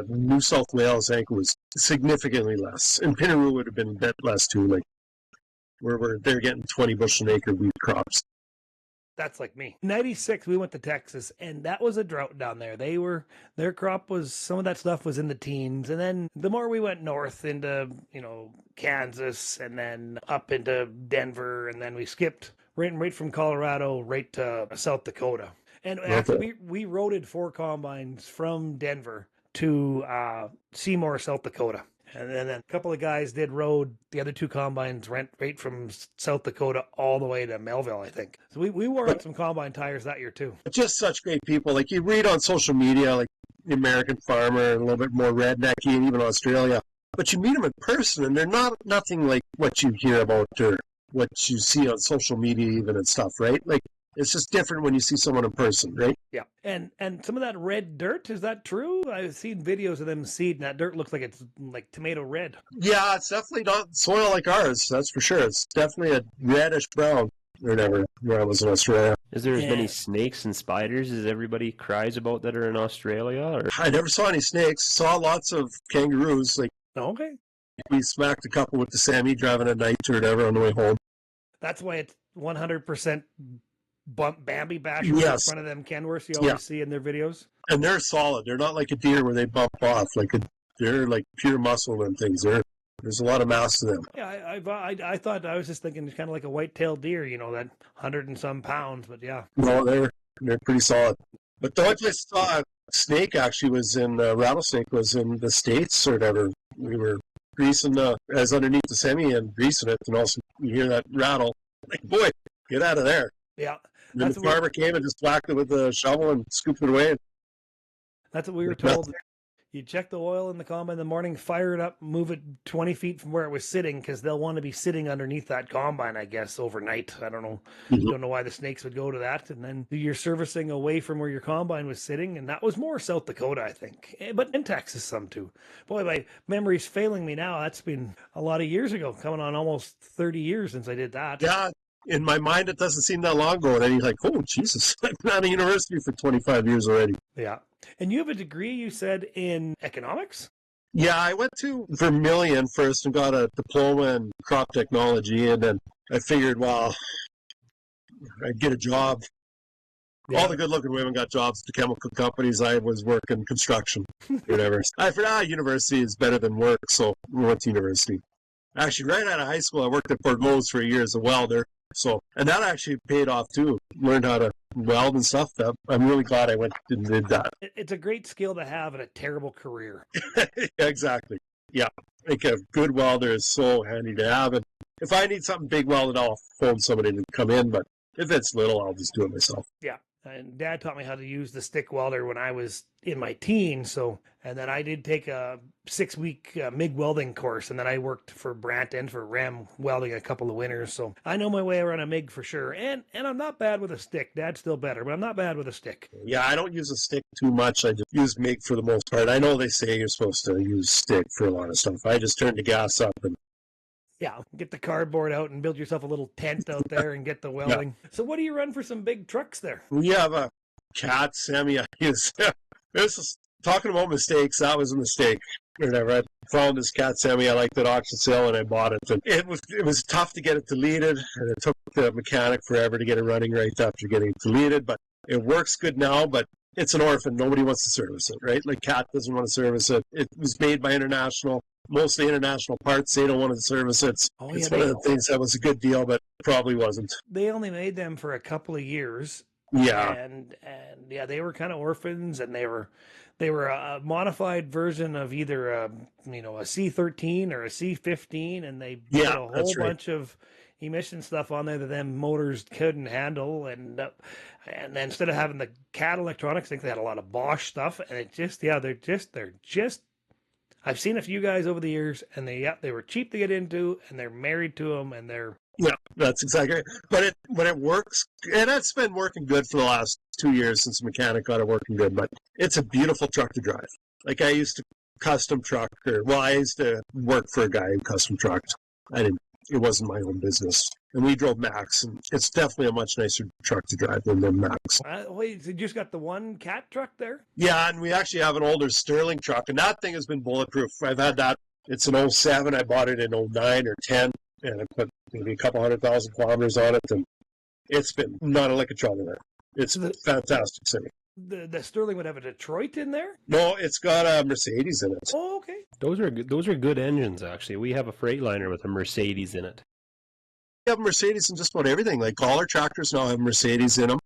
New South Wales, I think, was significantly less. And Pinaroo would have been a bit less too. Like they're getting 20 bushel an acre wheat crops. That's like me. 96, we went to Texas, and that was a drought down there. Their crop was, some of that stuff was in the teens. And then the more we went north into, Kansas, and then up into Denver, and then we skipped right from Colorado right to South Dakota. And actually, we roaded 4 combines from Denver to Seymour, South Dakota. And then a couple of guys did road the other 2 combines right from South Dakota all the way to Melville, I think. So we wore out some combine tires that year too. Just such great people. Like you read on social media, like the American farmer, a little bit more rednecky, and even Australia. But you meet them in person, and they're nothing like what you hear about or what you see on social media even and stuff, right? Like it's just different when you see someone in person, right? Yeah. And some of that red dirt, is that true? I've seen videos of them seed, and that dirt looks like it's like tomato red. Yeah, it's definitely not soil like ours, that's for sure. It's definitely a reddish brown or whatever where I was in Australia. Is there as many snakes and spiders as everybody cries about that are in Australia? Or? I never saw any snakes. Saw lots of kangaroos. Like, okay. We smacked a couple with the Sammy driving at night or whatever on the way home. That's why it's 100% Bambi bashers in front of them Kenworths you always see in their videos. And they're solid. They're not like a deer where they bump off. They're like pure muscle and things. There's a lot of mass to them. Yeah, I thought, I was just thinking it's kind of like a white-tailed deer, that 100 and some pounds, but yeah. No, they're pretty solid. But the only place I saw a snake actually was rattlesnake was in the States or whatever. We were greasing as underneath the semi and greasing it, and also you hear that rattle. Like, boy, get out of there. Yeah. And then the farmer came and just whacked it with a shovel and scooped it away. That's what we were told. You check the oil in the combine in the morning, fire it up, move it 20 feet from where it was sitting, because they'll want to be sitting underneath that combine, I guess, overnight. I don't know. Mm-hmm. Don't know why the snakes would go to that. And then you're servicing away from where your combine was sitting, and that was more South Dakota, I think. But in Texas, some too. Boy, my memory's failing me now. That's been a lot of years ago, coming on almost 30 years since I did that. Yeah. In my mind, it doesn't seem that long ago. And then you're like, oh, Jesus, I've been out of university for 25 years already. Yeah. And you have a degree, you said, in economics? Yeah, I went to Vermilion first and got a diploma in crop technology. And then I figured, well, I'd get a job. Yeah. All the good-looking women got jobs at the chemical companies. I was working construction, whatever. I thought, university is better than work, so we went to university. Actually, right out of high school, I worked at Forgetfulness for a year as a welder. And that actually paid off too. Learned how to weld and stuff. I'm really glad I went and did that. It's a great skill to have and a terrible career. Exactly. Yeah. Like a good welder is so handy to have. And if I need something big welded, I'll phone somebody to come in. But if it's little, I'll just do it myself. Yeah. And Dad taught me how to use the stick welder when I was in my teens. And then I did take a 6-week MIG welding course, and then I worked for Brandt and for Ram welding a couple of winters. So I know my way around a MIG for sure. And I'm not bad with a stick. Dad's still better, but I'm not bad with a stick. Yeah, I don't use a stick too much. I just use MIG for the most part. I know they say you're supposed to use stick for a lot of stuff. I just turn the gas up and Yeah, get the cardboard out and build yourself a little tent out there and get the welding. Yeah. So what do you run for some big trucks there? We have a cat semi. This is talking about mistakes. That was a mistake. Whatever. I found this cat semi I liked at auction sale and I bought it. And it was tough to get it deleted, and it took the mechanic forever to get it running right after getting it deleted. But it works good now. But it's an orphan. Nobody wants to service it, right? Like Cat doesn't want to service it. It was made by mostly international parts. They don't want to service it. It's one of the things that was a good deal, but probably wasn't. They only made them for a couple of years. Yeah. And yeah, they were kind of orphans, and they were a modified version of either a C13 or a C15, and they put a whole bunch of emission stuff on there that them motors couldn't handle, and instead of having the Cat electronics, I think they had a lot of Bosch stuff, and they're just I've seen a few guys over the years, and they were cheap to get into, and they're married to them, and they're... Yeah, that's exactly right. But when it works, and it's been working good for the last 2 years since the mechanic got it working good, but it's a beautiful truck to drive. Like I used to I used to work for a guy who custom trucked. It wasn't my own business. And we drove Max, and it's definitely a much nicer truck to drive than the Max. Wait, so you just got the one Cat truck there? Yeah, and we actually have an older Sterling truck, and that thing has been bulletproof. I've had that. It's an 07. I bought it in 09 or 10, and I put maybe a couple 100,000 kilometers on it, and it's been not a lick of trouble there. It's fantastic city. The Sterling would have a Detroit in there? No, it's got a Mercedes in it. Oh, okay. Those are good engines, actually. We have a Freightliner with a Mercedes in it. We have Mercedes in just about everything. Like all our tractors now have Mercedes in them.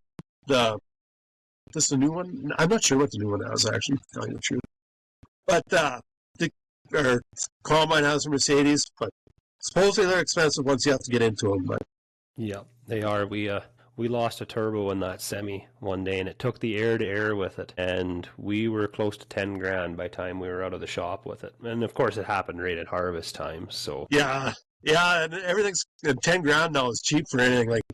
This is a new one. I'm not sure what the new one has, actually, to tell you the truth. But our Combine has a Mercedes, but supposedly they're expensive once you have to get into them. But yeah, they are. We lost a turbo in that semi one day, and it took the air-to-air with it, and we were close to 10 grand by the time we were out of the shop with it. And of course, it happened right at harvest time. So yeah, and everything's 10 grand now is cheap for anything. Like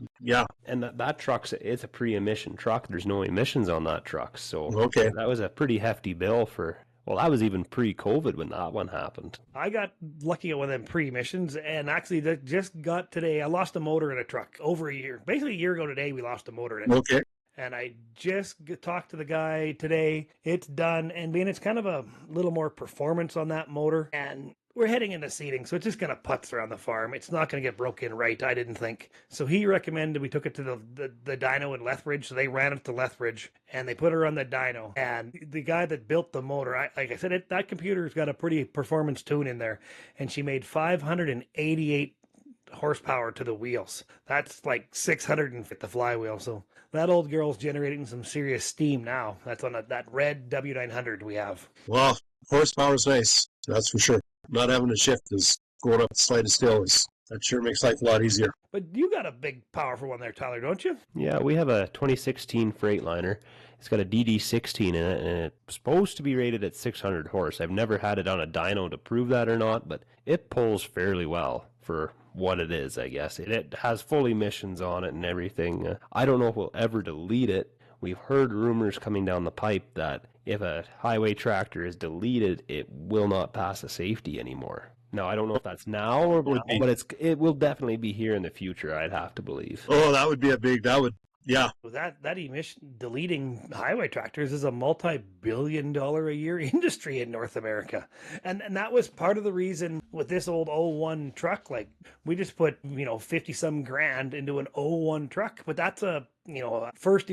and that it's a pre-emission truck. There's no emissions on that truck, so okay, that was a pretty hefty bill for. Well, that was even pre-COVID when that one happened. I got lucky at one of them pre-emissions, and actually that just got today. I lost a motor in a truck over a year. Basically a year ago today, we lost a motor in it. Okay. And I just talked to the guy today. It's done, and it's kind of a little more performance on that motor, and we're heading into seeding, so it's just going to putz around the farm. It's not going to get broke in right, I didn't think. So he recommended we took it to the dyno in Lethbridge, so they ran it to Lethbridge, and they put her on the dyno. And the guy that built the motor, like I said, that computer's got a pretty performance tune in there, and she made 588 horsepower to the wheels. That's like 600 at the flywheel, so that old girl's generating some serious steam now. That's on that red W900 we have. Well, horsepower's nice, that's for sure. Not having a shift is going up the slightest hill. That sure makes life a lot easier. But you got a big, powerful one there, Tyler, don't you? Yeah, we have a 2016 Freightliner. It's got a DD16 in it, and it's supposed to be rated at 600 horse. I've never had it on a dyno to prove that or not, but it pulls fairly well for what it is, I guess. It has full emissions on it and everything. I don't know if we'll ever delete it. We've heard rumors coming down the pipe that if a highway tractor is deleted, it will not pass a safety anymore. Now, I don't know if that's now or but it will definitely be here in the future, I'd have to believe. Oh, that would be yeah. That emission deleting highway tractors is a multi-billion-dollar a year industry in North America. And that was part of the reason with this old 01 truck, like we just put, 50 some grand into an 01 truck, but that's a first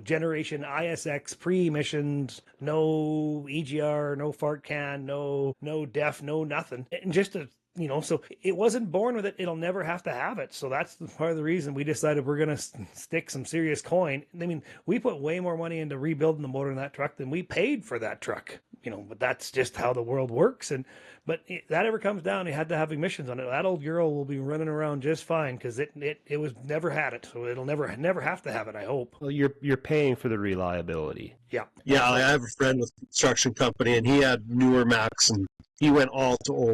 generation ISX pre-emissions, no EGR, no fart can, no def, no nothing. And just to so it wasn't born with it. It'll never have to have it. So that's part of the reason we decided we're going to stick some serious coin. I mean, we put way more money into rebuilding the motor in that truck than we paid for that truck, but that's just how the world works. But if that ever comes down, it had to have emissions on it. That old girl will be running around just fine because it was never had it. So it'll never have to have it, I hope. Well, you're paying for the reliability. Yeah. Yeah, I have a friend with a construction company, and he had newer Max, and he went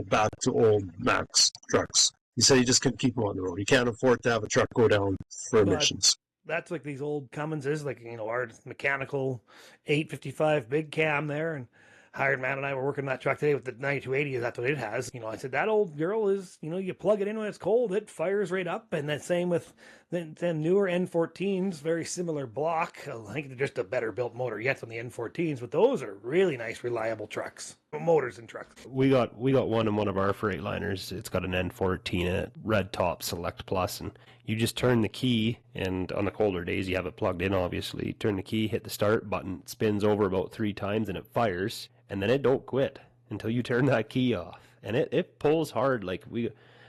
back to old Max trucks. He said he just couldn't keep them on the road. He can't afford to have a truck go down for emissions. That's like these old Cummonses, like, our mechanical 855 big cam there. And hired man and I were working that truck today with the 9280. That's what it has. I said, that old girl is, you plug it in when it's cold, it fires right up. And the same with the newer N14s, very similar block. I think they're just a better built motor yet than the N14s, but those are really nice, reliable trucks, motors and trucks. We got one in one of our Freightliners. It's got an N14 in it, red top, Select Plus, and you just turn the key, and on the colder days you have it plugged in, obviously. Turn the key, hit the start button, it spins over about 3 times and it fires, and then it don't quit until you turn that key off. And it pulls hard. Like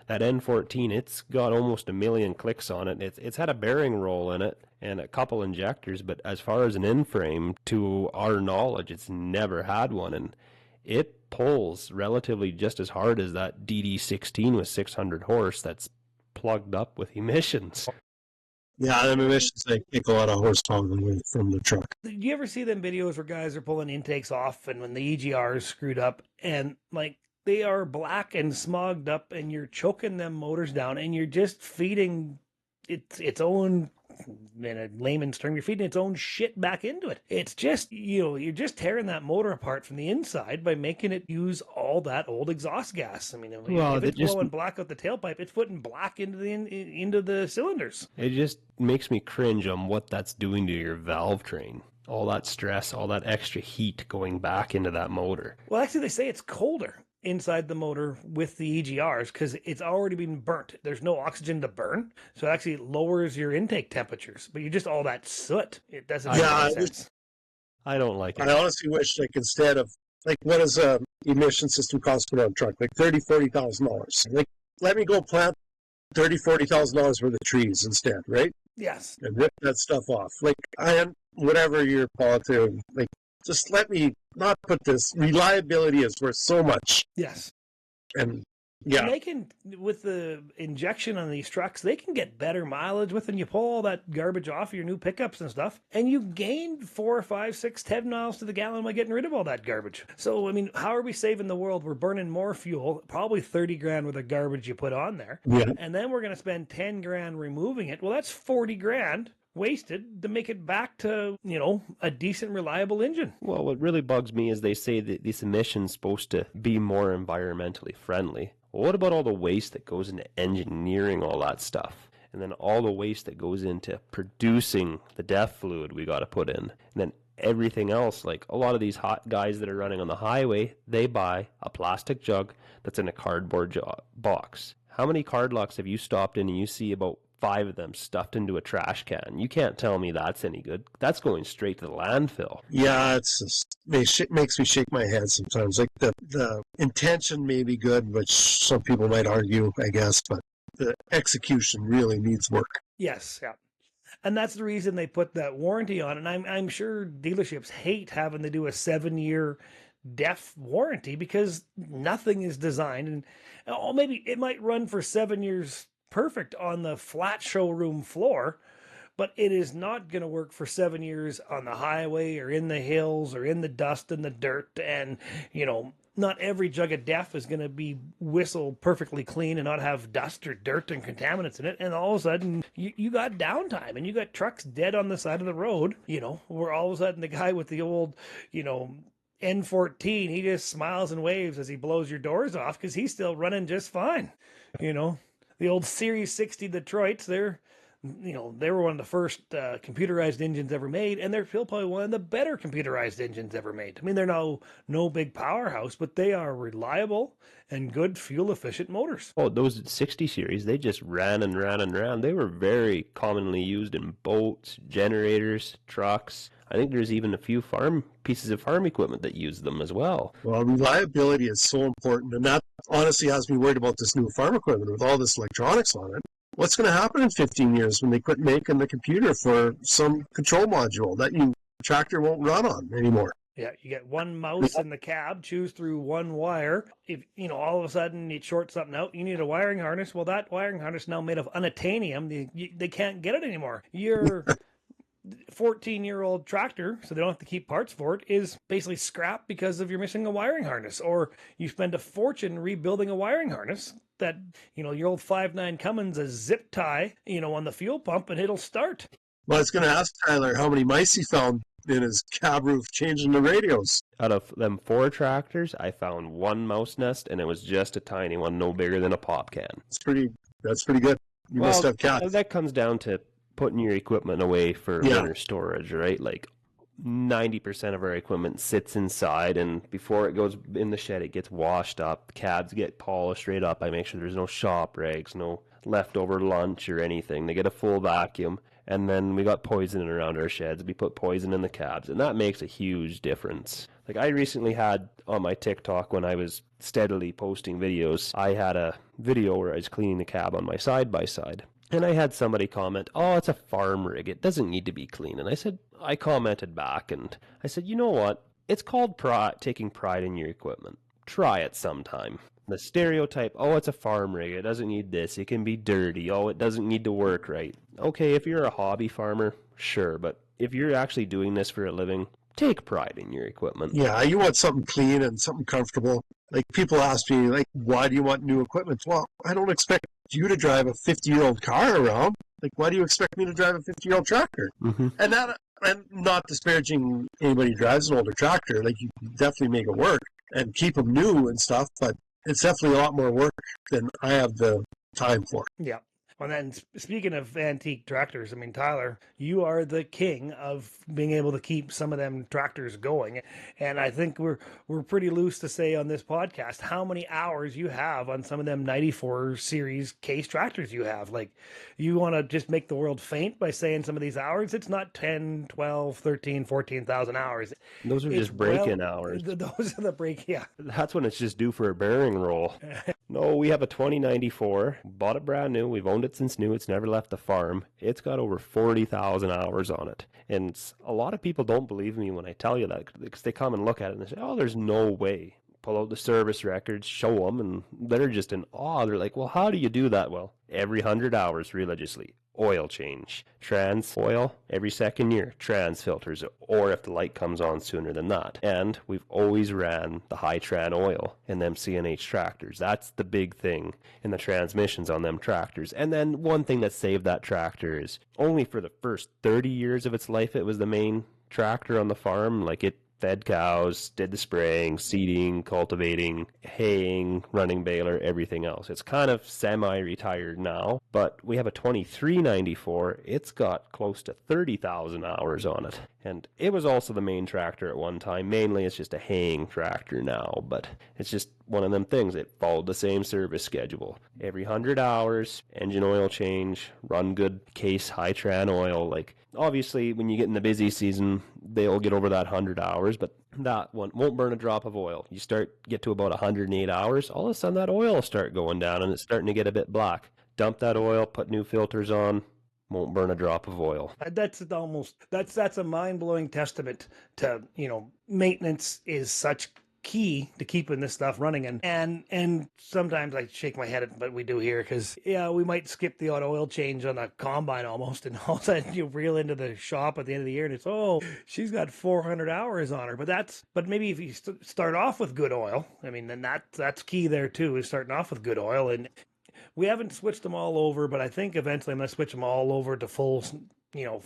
that N14, it's got almost 1 million clicks on it. It's had a bearing roll in it and a couple injectors, but as far as an in-frame, to our knowledge, it's never had one, and it pulls relatively just as hard as that DD16 with 600 horse that's plugged up with emissions. Yeah, the emissions, they take a lot of horsepower away from the truck. Do you ever see them videos where guys are pulling intakes off and when the EGR is screwed up and like they are black and smogged up and you're choking them motors down and you're just feeding its own, in a layman's term, you're feeding its own shit back into it. It's just, you're just tearing that motor apart from the inside by making it use all that old exhaust gas. I mean, if it's blowing black out the tailpipe, it's putting black into the cylinders. It just makes me cringe on what that's doing to your valve train. All that stress, all that extra heat going back into that motor. Well, actually, they say it's colder inside the motor with the EGRs because it's already been burnt. There's no oxygen to burn, so it actually lowers your intake temperatures. But you just all that soot. It doesn't make any sense. I don't like it. I honestly wish, like, instead of, like, what does a emission system cost for that truck? Like $30,000-$40,000. Like, let me go plant $30,000-$40,000 worth of trees instead, right? Yes. And rip that stuff off. Like, whatever your politics, like, just let me not put this. Reliability is worth so much. Yes. And yeah. And they can, with the injection on these trucks, they can get better mileage with, and you pull all that garbage off your new pickups and stuff, and you gain 4, 5, 6, 10 miles to the gallon by getting rid of all that garbage. So, I mean, how are we saving the world? We're burning more fuel, probably 30 grand worth of garbage you put on there. Yeah. And then we're going to spend 10 grand removing it. Well, that's 40 grand wasted to make it back to, a decent, reliable engine. Well, what really bugs me is they say that this emission's supposed to be more environmentally friendly. Well, what about all the waste that goes into engineering all that stuff? And then all the waste that goes into producing the DEF fluid we got to put in. And then everything else, like a lot of these hot guys that are running on the highway, they buy a plastic jug that's in a cardboard box. How many card locks have you stopped in and you see about 5 of them stuffed into a trash can? You can't tell me that's any good. That's going straight to the landfill. Yeah, it makes me shake my head sometimes. Like the intention may be good, which some people might argue, I guess, but the execution really needs work. Yes, yeah. And that's the reason they put that warranty on. And I'm sure dealerships hate having to do a 7-year DEF warranty because nothing is designed. And maybe it might run for 7 years perfect on the flat showroom floor, but it is not going to work for 7 years on the highway or in the hills or in the dust and the dirt. And, not every jug of DEF is going to be whistle perfectly clean and not have dust or dirt and contaminants in it. And all of a sudden you got downtime and you got trucks dead on the side of the road, where all of a sudden the guy with the old, N14, he just smiles and waves as he blows your doors off because he's still running just fine. The old Series 60 Detroits, they were one of the first computerized engines ever made, and they're still probably one of the better computerized engines ever made. I mean, they're no big powerhouse, but they are reliable and good fuel-efficient motors. Oh, those 60 series, they just ran and ran and ran. They were very commonly used in boats, generators, trucks. I think there's even a few pieces of farm equipment that use them as well. Well, reliability is so important, and that honestly has me worried about this new farm equipment with all this electronics on it. What's going to happen in 15 years when they quit making the computer for some control module that your tractor won't run on anymore? Yeah, you get one mouse in the cab, choose through one wire. If, all of a sudden you short something out, you need a wiring harness. Well, that wiring harness now made of unobtainium. They can't get it anymore. Your 14-year-old tractor, so they don't have to keep parts for it, is basically scrap because of you're missing a wiring harness. Or you spend a fortune rebuilding a wiring harness that, your old 5.9 Cummins, a zip tie, on the fuel pump, and it'll start. Well, I was going to ask Tyler how many mice he found in his cab roof changing the radios. Out of them 4 tractors, I found one mouse nest, and it was just a tiny one, no bigger than a pop can. That's pretty good. You must have cats. That comes down to putting your equipment away for winter storage, right? Like 90% of our equipment sits inside, and before it goes in the shed, it gets washed up. The cabs get polished right up. I make sure there's no shop rags, no leftover lunch or anything. They get a full vacuum. And then we got poison around our sheds. We put poison in the cabs, and that makes a huge difference. Like I recently had on my TikTok, when I was steadily posting videos, I had a video where I was cleaning the cab on my side-by-side. And I had somebody comment, "Oh, it's a farm rig. It doesn't need to be clean." And I commented back, and I said, "You know what? It's called taking pride in your equipment. Try it sometime." The stereotype, "Oh, it's a farm rig. It doesn't need this. It can be dirty. Oh, it doesn't need to work right." Okay, if you're a hobby farmer, sure. But if you're actually doing this for a living, take pride in your equipment. Yeah, you want something clean and something comfortable. Like, people ask me, like, why do you want new equipment? Well, I don't expect you to drive a 50-year-old car around. Like, why do you expect me to drive a 50-year-old tractor? Mm-hmm. And I'm not disparaging anybody who drives an older tractor. Like, you can definitely make it work and keep them new and stuff, but it's definitely a lot more work than I have the time for. Yeah. And then speaking of antique tractors, I mean, Tyler, you are the king of being able to keep some of them tractors going. And I think we're pretty loose to say on this podcast how many hours you have on some of them 94 series case tractors you have. Like, you want to just make the world faint by saying some of these hours? It's not 10, 12, 13, 14,000 hours. Those are just break-in hours. Those are the break, yeah. That's when it's just due for a bearing roll. No, we have a 2094, bought it brand new. We've owned it since new. It's never left the farm. It's got over 40,000 hours on it. And a lot of people don't believe me when I tell you that, because they come and look at it and they say, "Oh, there's no way." Pull out the service records, show them, and they're just in awe. They're like, "Well, how do you do that?" Well, every 100 hours religiously. Oil change. Trans oil every second year. Trans filters, or if the light comes on sooner than that. And we've always ran the high tran oil in them CNH tractors. That's the big thing in the transmissions on them tractors. And then one thing that saved that tractor is only for the first 30 years of its life it was the main tractor on the farm. Like, it fed cows, did the spraying, seeding, cultivating, haying, running baler, everything else. It's kind of semi-retired now, but we have a 2394. It's got close to 30,000 hours on it. And it was also the main tractor at one time. Mainly it's just a haying tractor now, but it's just one of them things. It followed the same service schedule. Every 100 hours, engine oil change, run good case high tran oil. Like, obviously, when you get in the busy season, they'll get over that 100 hours, but that one won't burn a drop of oil. You get to about 108 hours, all of a sudden that oil will start going down, and it's starting to get a bit black. Dump that oil, put new filters on, won't burn a drop of oil. That's a mind-blowing testament to, maintenance is such key to keeping this stuff running. And sometimes I shake my head at what we do here, because we might skip the oil change on a combine almost, and all of a sudden you reel into the shop at the end of the year and it's, "Oh, she's got 400 hours on her." But maybe if you start off with good oil, I mean, then that's key there too, is starting off with good oil. And we haven't switched them all over, but I think eventually I'm going to switch them all over to full,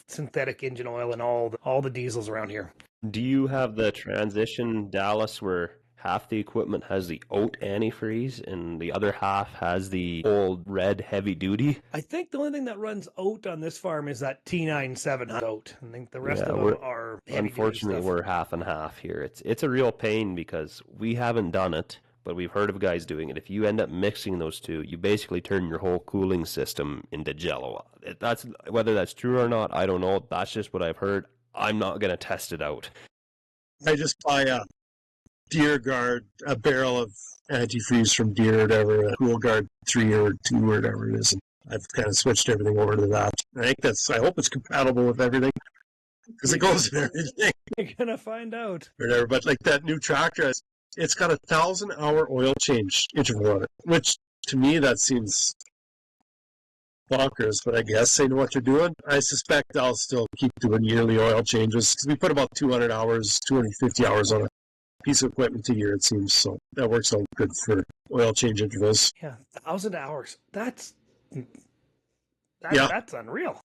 synthetic engine oil and all the diesels around here. Do you have the transition, Dallas, where half the equipment has the oat antifreeze and the other half has the old red heavy duty? I think the only thing that runs oat on this farm is that T97 oat. I think the rest of them are heavy. Unfortunately, we're half and half here. It's a real pain because we haven't done it, but we've heard of guys doing it. If you end up mixing those two, you basically turn your whole cooling system into jello. Whether that's true or not, I don't know. That's just what I've heard. I'm not going to test it out. I just buy a Deer Guard, a barrel of antifreeze from Deer or whatever, a Cool Guard 3 or 2 or whatever it is. And I've kind of switched everything over to that. I hope it's compatible with everything, because it goes in everything. You're going to find out. Whatever. But like that new tractor, it's got 1,000-hour oil change interval on it, which to me that seems bonkers, but I guess they know what they're doing. I suspect I'll still keep doing yearly oil changes, because we put about 200 hours, 250 hours on a piece of equipment a year, it seems. So that works out good for oil change intervals. Yeah, 1,000 hours. That's unreal.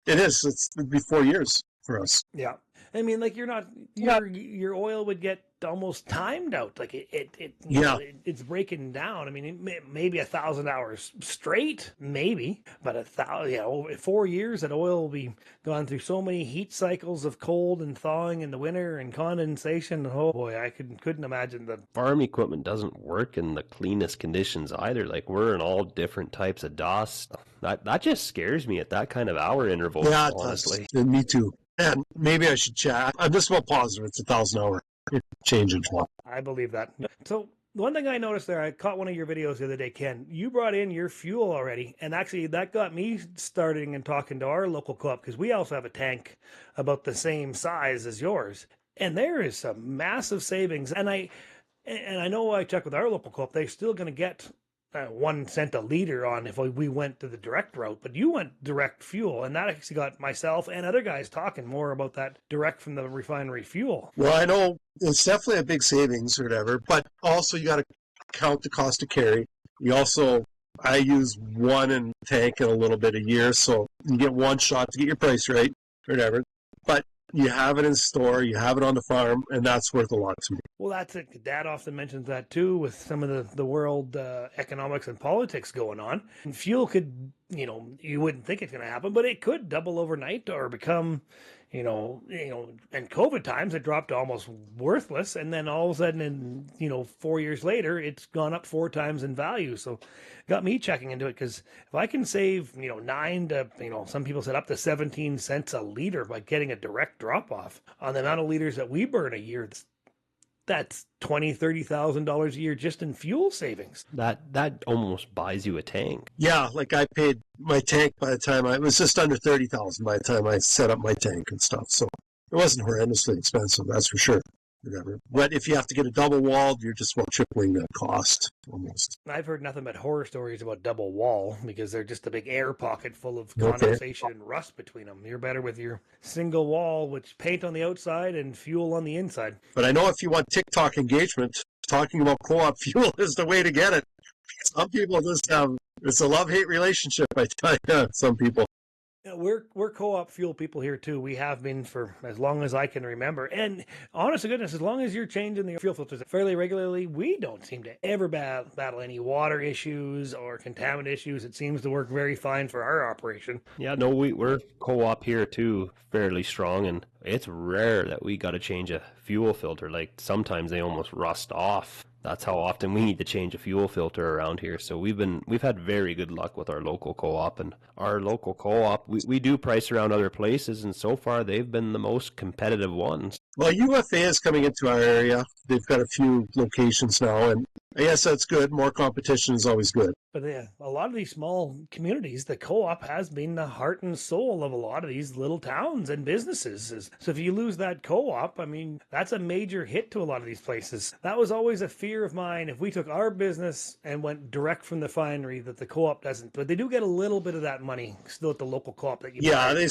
It is. It'll be 4 years for us. Yeah. I mean, like your oil would get almost timed out. Like it's breaking down. I mean, maybe 1,000 hours straight, maybe, but 4 years that oil will be gone through so many heat cycles of cold and thawing in the winter and condensation. Oh boy, I couldn't imagine the farm equipment doesn't work in the cleanest conditions either. Like we're in all different types of dust. That just scares me at that kind of hour interval. Yeah, honestly. me too. And maybe I should chat. I'm just about positive it's 1,000 hour change in flow. I believe that. So one thing I noticed there, I caught one of your videos the other day, Ken. You brought in your fuel already, and actually that got me starting and talking to our local co-op because we also have a tank about the same size as yours, and there is some massive savings. And I know I checked with our local co-op; they're still going to get 1 cent a liter on if we went to the direct route, but you went direct fuel, and that actually got myself and other guys talking more about that direct from the refinery fuel. Well, I know it's definitely a big savings or whatever, but also you got to count the cost to carry. I use one in tank and a little bit a year, so you get one shot to get your price right or whatever. But you have it in store, you have it on the farm, and that's worth a lot to me. Well, that's it. Dad often mentions that too, with some of the world economics and politics going on. And fuel could, you wouldn't think it's going to happen, but it could double overnight or become, in COVID times, it dropped to almost worthless. And then all of a sudden, 4 years later, it's gone up 4 times in value. So got me checking into it because if I can save, 9 to, some people said up to 17 cents a liter by getting a direct drop off on the amount of liters that we burn a year, that's $20,000-$30,000 a year just in fuel savings. That almost buys you a tank. Yeah, like I paid my tank by the time it was just under 30,000 by the time I set up my tank and stuff. So it wasn't horrendously expensive, that's for sure. Whatever. But if you have to get a double walled, you're just about tripling the cost almost. I've heard nothing but horror stories about double wall because they're just a big air pocket full of condensation and rust between them. You're better with your single wall, which paint on the outside and fuel on the inside. But I know if you want TikTok engagement, talking about co-op fuel is the way to get it. Some people just it's a love-hate relationship, I tell you, some people. We're co-op fuel people here too. We have been for as long as I can remember. And honest to goodness, as long as you're changing the fuel filters fairly regularly, we don't seem to ever battle any water issues or contaminant issues. It seems to work very fine for our operation. Yeah, no, we're co-op here too, fairly strong, and it's rare that we got to change a fuel filter. Like sometimes they almost rust off. That's how often we need to change a fuel filter around here. So we've had very good luck with our local co-op, and our local co-op, we do price around other places, and so far they've been the most competitive ones. Well, UFA is coming into our area. They've got a few locations now, and I guess that's good. More competition is always good. But a lot of these small communities, the co-op has been the heart and soul of a lot of these little towns and businesses. So if you lose that co-op, I mean, that's a major hit to a lot of these places. That was always a fear of mine. If we took our business and went direct from the refinery, that the co-op doesn't. But they do get a little bit of that money still at the local co-op that you buy through.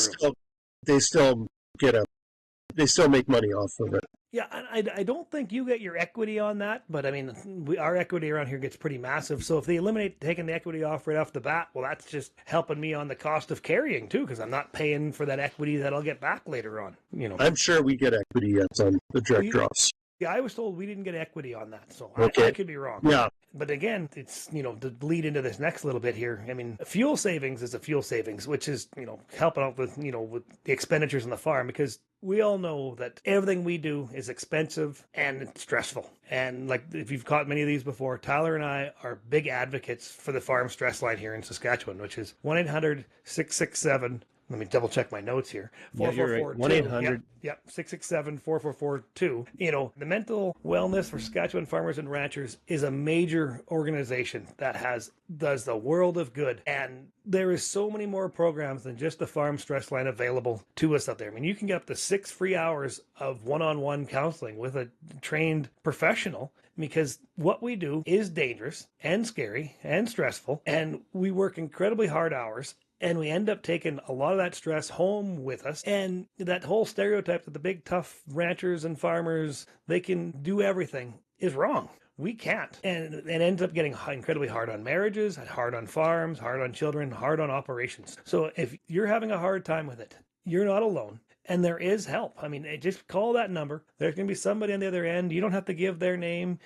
They still make money off of it. Yeah, I don't think you get your equity on that, but I mean, our equity around here gets pretty massive. So if they eliminate taking the equity off right off the bat, well, that's just helping me on the cost of carrying too, because I'm not paying for that equity that I'll get back later on. I'm sure we get equity yet on the direct drops. Yeah, I was told we didn't get equity on that, so okay. I could be wrong. Yeah. But again, it's, to lead into this next little bit here, I mean, fuel savings is a fuel savings, which is, helping out with, with the expenditures on the farm, because we all know that everything we do is expensive and it's stressful. And like, if you've caught many of these before, Tyler and I are big advocates for the farm stress line here in Saskatchewan, which is 1-800-667 let me double check my notes here. 1-800. Yep, 667-4442. The mental wellness for Saskatchewan farmers and ranchers is a major organization that does the world of good. And there is so many more programs than just the farm stress line available to us out there. I mean, you can get up to 6 free hours of one-on-one counseling with a trained professional, because what we do is dangerous and scary and stressful, and we work incredibly hard hours. And we end up taking a lot of that stress home with us. And that whole stereotype that the big, tough ranchers and farmers, they can do everything, is wrong. We can't. And it ends up getting incredibly hard on marriages, hard on farms, hard on children, hard on operations. So if you're having a hard time with it, you're not alone. And there is help. I mean, just call that number. There's going to be somebody on the other end. You don't have to give their name.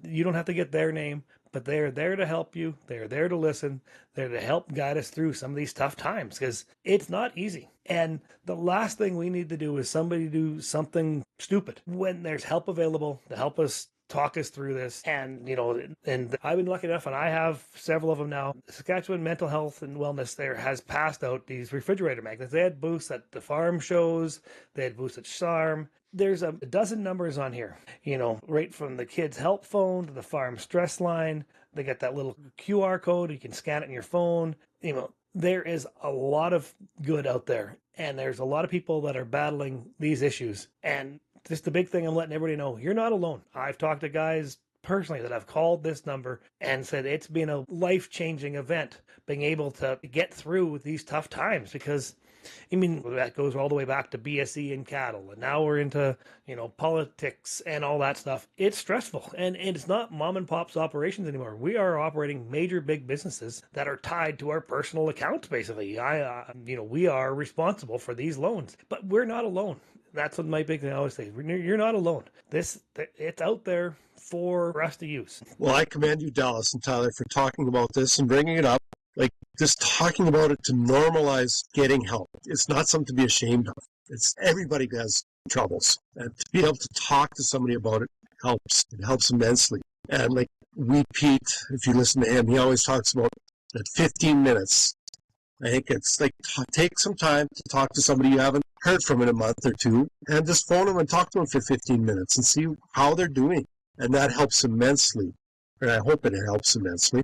You don't have to get their name, but they're there to help you. They're there to listen. They're to help guide us through some of these tough times because it's not easy. And the last thing we need to do is somebody do something stupid when there's help available to help us talk us through this. And, and I've been lucky enough, and I have several of them now. Saskatchewan Mental Health and Wellness there has passed out these refrigerator magnets. They had booths at the farm shows. They had booths at SHARM. There's a dozen numbers on here, right from the kids' help phone to the farm stress line. They got that little QR code. You can scan it in your phone. There is a lot of good out there. And there's a lot of people that are battling these issues. And just the big thing I'm letting everybody know, you're not alone. I've talked to guys personally that have called this number and said it's been a life-changing event, being able to get through these tough times because, that goes all the way back to BSE and cattle. And now we're into, politics and all that stuff. It's stressful. And it's not mom and pop's operations anymore. We are operating major big businesses that are tied to our personal accounts, basically. We are responsible for these loans, but we're not alone. That's what my big thing I always say. You're not alone. It's out there for us to use. Well, I commend you, Dallas and Tyler, for talking about this and bringing it up. Like, just talking about it to normalize getting help. It's not something to be ashamed of. Everybody has troubles. And to be able to talk to somebody about it helps. It helps immensely. And like Pete, if you listen to him, he always talks about that 15 minutes. I think it's like take some time to talk to somebody you haven't heard from in a month or two and just phone them and talk to them for 15 minutes and see how they're doing. And that helps immensely. And I hope it helps immensely.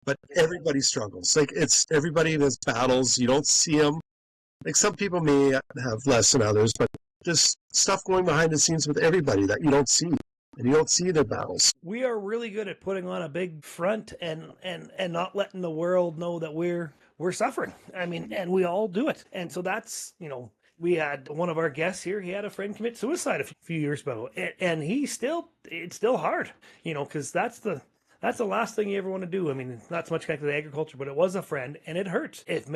But everybody struggles. Like everybody has battles. You don't see them. Like some people may have less than others, but just stuff going behind the scenes with everybody that you don't see. And you don't see their battles. We are really good at putting on a big front and not letting the world know that we're suffering. And we all do it. And so that's, we had one of our guests here. He had a friend commit suicide a few years ago, and it's still hard, because that's the last thing you ever want to do. Not so much connected to agriculture, but it was a friend, and it hurts. If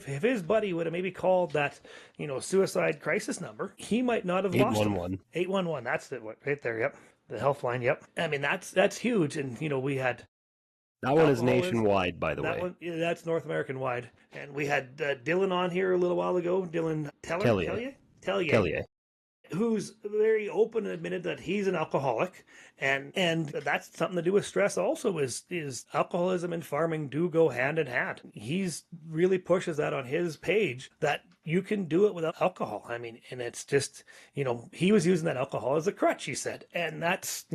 his buddy would have maybe called that, suicide crisis number, he might not have lost him. 811. 811. That's it right there. Yep. The health line. Yep. That's huge. And, we had. That one is nationwide, by the way. That's North American wide. And we had Dylan on here a little while ago. Dylan Tellier, who's very open and admitted that he's an alcoholic. And that's something to do with stress also is alcoholism and farming do go hand in hand. He's really pushes that on his page that you can do it without alcohol. And it's just, he was using that alcohol as a crutch, he said. And that's,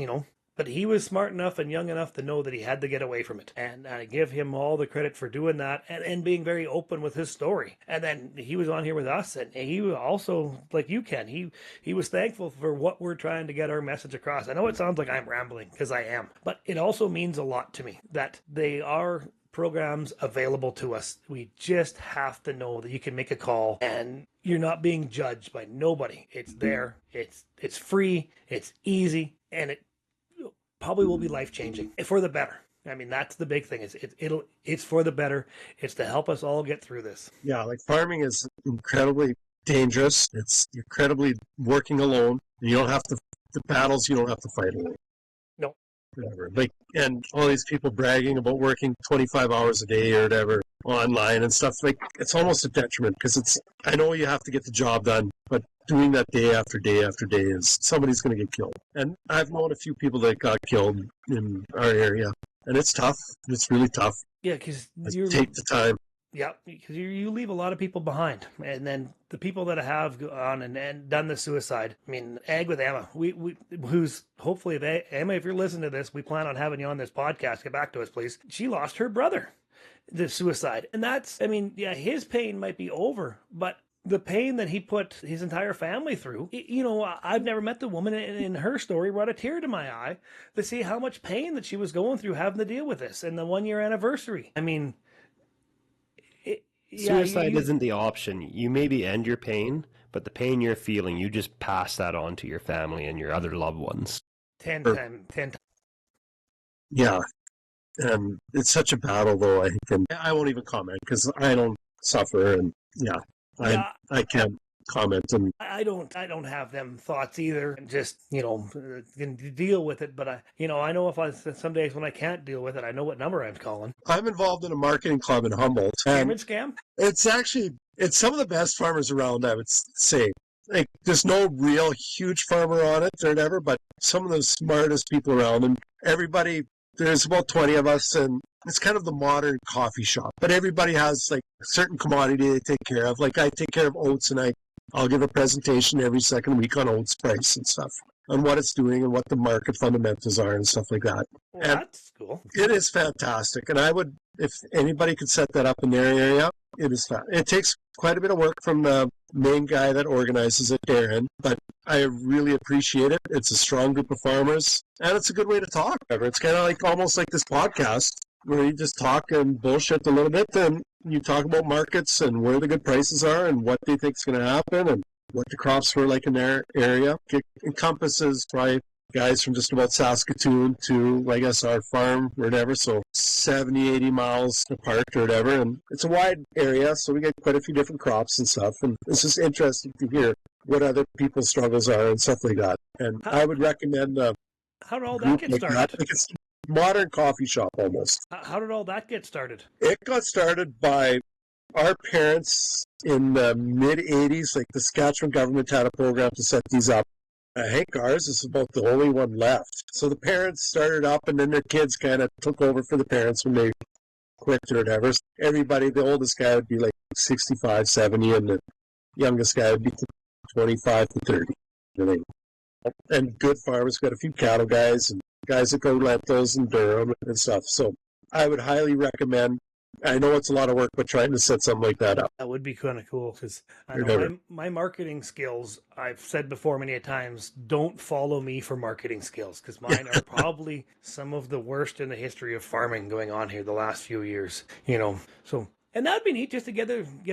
but he was smart enough and young enough to know that he had to get away from it. And I give him all the credit for doing that and being very open with his story. And then he was on here with us, and he also, like you, Ken, he was thankful for what we're trying to get our message across. I know it sounds like I'm rambling, because I am, but it also means a lot to me that they are programs available to us. We just have to know that you can make a call and you're not being judged by nobody. It's there. It's free. It's easy. And it probably will be life-changing for the better. That's the big thing. It's for the better. It's to help us all get through this. Yeah, like farming is incredibly dangerous. It's incredibly working alone. You don't have to, the battles you don't have to fight alone. No. Whatever. And all these people bragging about working 25 hours a day or whatever online and stuff, it's almost a detriment because I know you have to get the job done, but doing that day after day after day is somebody's going to get killed. And I've known a few people that got killed in our area, and it's tough. It's really tough. Yeah, because you take the time. Yeah, because you leave a lot of people behind, and then the people that have gone and done the suicide. Ag with Emma, who's hopefully Emma, if you're listening to this, we plan on having you on this podcast. Get back to us, please. She lost her brother to suicide, and that's his pain might be over, but the pain that he put his entire family through, I've never met the woman, in her story brought a tear to my eye to see how much pain that she was going through having to deal with this and the 1-year anniversary. Suicide isn't the option. You maybe end your pain, but the pain you're feeling, you just pass that on to your family and your other loved ones. 10 times. Yeah. And it's such a battle, though, I think. And I won't even comment because I don't suffer. And I can't comment. And I don't have them thoughts either, and just, can deal with it. But I know some days when I can't deal with it, I know what number I'm calling. I'm involved in a marketing club in Humboldt. And Pyramid scam? it's some of the best farmers around, I would say. Like, there's no real huge farmer on it or whatever, but some of the smartest people around. And there's about 20 of us, and it's kind of the modern coffee shop. But everybody has like a certain commodity they take care of. Like, I take care of oats, and I'll give a presentation every second week on oats price and stuff, on what it's doing and what the market fundamentals are and stuff like that. Well, and that's cool. It is fantastic. And I would, if anybody could set that up in their area, it is fun. It takes quite a bit of work from the main guy that organizes it, Darren, but I really appreciate it. It's a strong group of farmers, and it's a good way to talk. It's kind of like almost like this podcast where you just talk and bullshit a little bit, and you talk about markets and where the good prices are and what they think is going to happen and what the crops were like in their area. It encompasses probably guys from just about Saskatoon to, I guess, our farm or whatever, so 70, 80 miles apart or whatever, and it's a wide area, so we get quite a few different crops and stuff, and it's just interesting to hear what other people's struggles are and stuff like that. And I would recommend how did all that get started? It's a modern coffee shop almost. How did all that get started? It got started by our parents in the mid-'80s. Like, the Saskatchewan government had a program to set these up. I think ours is about the only one left. So the parents started up, and then their kids kind of took over for the parents when they quit or whatever. Everybody, the oldest guy would be like 65, 70, and the youngest guy would be 25 to 30. And good farmers, got a few cattle guys and guys that grow lentils and durum and stuff. So I would highly recommend. I know it's a lot of work, but trying to set something like that up. That would be kind of cool, because I know my marketing skills, I've said before many times, don't follow me for marketing skills, because mine are probably some of the worst in the history of farming going on here the last few years. So. And that'd be neat, just to get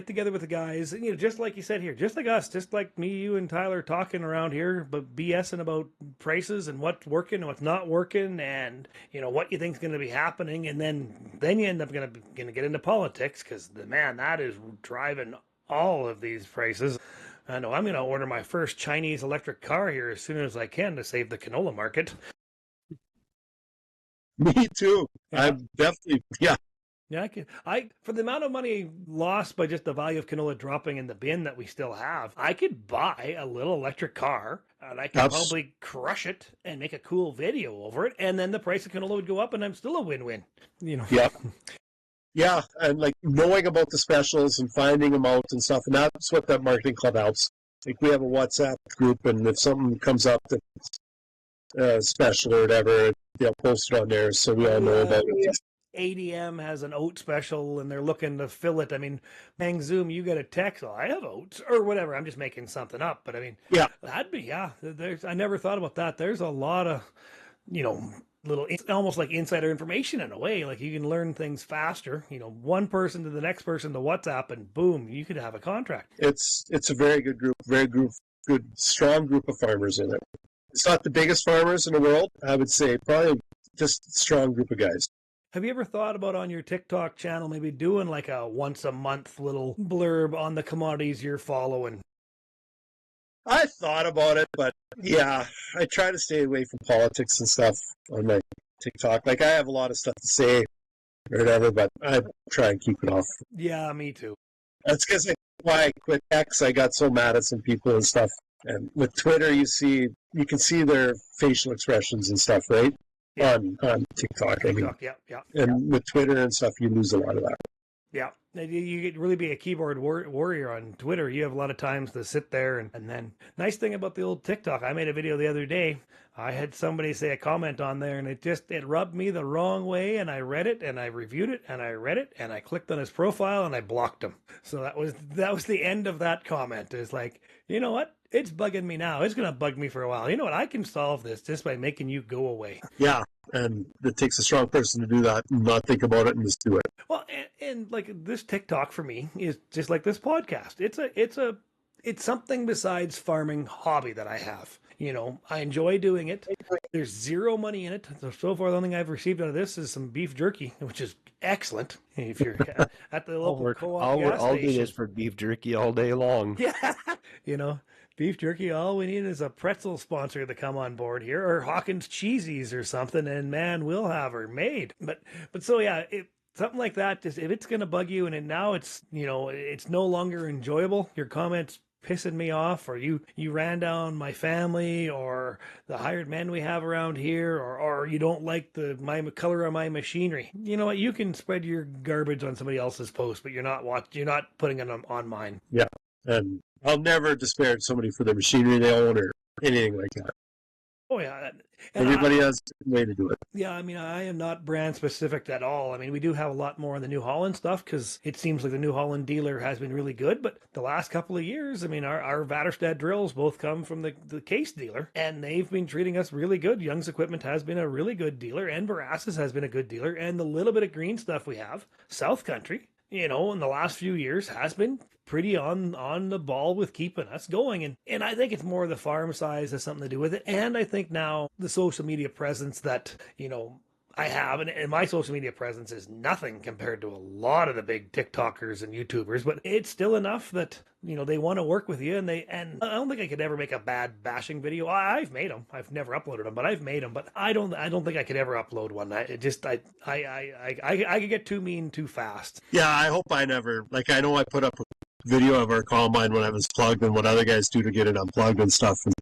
together with the guys, just like you said here, just like us, just like me, you, and Tyler talking around here, but BSing about prices and what's working and what's not working, and what you think's going to be happening, and then you end up going to get into politics, because that is driving all of these prices. I know I'm going to order my first Chinese electric car here as soon as I can to save the canola market. Me too. Yeah. I'm definitely, yeah. Yeah, for the amount of money lost by just the value of canola dropping in the bin that we still have, I could buy a little electric car, and I could probably crush it and make a cool video over it, and then the price of canola would go up, and I'm still a win-win. Yeah. Yeah, and like knowing about the specials and finding them out and stuff, and that's what that marketing club helps. Like, we have a WhatsApp group, and if something comes up that's special or whatever, they'll post it on there, so we all know about it. ADM has an oat special, and they're looking to fill it. I mean, Bang Zoom, you get a text, I have oats, or whatever. I'm just making something up, but I mean, yeah, that'd be, I never thought about that. There's a lot of, little, almost like insider information in a way. Like, you can learn things faster, one person to the next person to WhatsApp, and boom, you could have a contract. It's a very good group, good, strong group of farmers in it. It's not the biggest farmers in the world, I would say, probably just a strong group of guys. Have you ever thought about on your TikTok channel maybe doing like a once a month little blurb on the commodities you're following? I thought about it, but yeah, I try to stay away from politics and stuff on my TikTok. Like, I have a lot of stuff to say or whatever, but I try and keep it off. Yeah, me too. That's because why I quit X. I got so mad at some people and stuff. And with Twitter, you can see their facial expressions and stuff, right? Yeah. On TikTok, I mean. Yeah. And with Twitter and stuff, you lose a lot of that. Yeah. You could really be a keyboard warrior on Twitter. You have a lot of times to sit there and then, nice thing about the old TikTok, I made a video the other day. I had somebody say a comment on there, and it rubbed me the wrong way, and I read it, and I reviewed it, and I read it, and I clicked on his profile, and I blocked him. So that was the end of that comment. It's like, you know what? It's bugging me now. It's going to bug me for a while. You know what? I can solve this just by making you go away. Yeah, and it takes a strong person to do that and not think about it and just do it. Well, and like this TikTok for me is just like this podcast. It's something besides farming hobby that I have. I enjoy doing it. There's zero money in it. So far, the only thing I've received out of this is some beef jerky, which is excellent. If you're at the local co-op gas I'll station. do this for beef jerky all day long. Yeah, You know, beef jerky, all we need is a pretzel sponsor to come on board here, or Hawkins Cheesies or something, and man, we'll have her made. But so yeah, something like that, just if it's gonna bug you, and now it's, you know, it's no longer enjoyable, your comments pissing me off, or you ran down my family or the hired men we have around here, or you don't like my color of my machinery, you know what, you can spread your garbage on somebody else's post, but you're not putting it on mine. Yeah, and I'll never disparage somebody for the machinery they own or anything like that. Oh yeah, everybody has a way to do it. Yeah, I mean, I am not brand specific at all. I mean, we do have a lot more on the New Holland stuff because it seems like the New Holland dealer has been really good. But the last couple of years, I mean, our Vatterstad drills both come from the Case dealer, and they've been treating us really good. Young's Equipment has been a really good dealer, and Verasys has been a good dealer, and the little bit of green stuff we have, South Country, you know, in the last few years has been pretty on the ball with keeping us going. And I think it's more the farm size has something to do with it. And I think now the social media presence that, you know, I have, and my social media presence is nothing compared to a lot of the big TikTokers and YouTubers, but it's still enough that, you know, they want to work with you, and I don't think I could ever make a bad bashing video. I've made them. I've never uploaded them, but I've made them. But I don't think I could ever upload one. I could get too mean too fast. Yeah, I hope I never, like, I know I put up a video of our combine when I was plugged and what other guys do to get it unplugged and stuff. And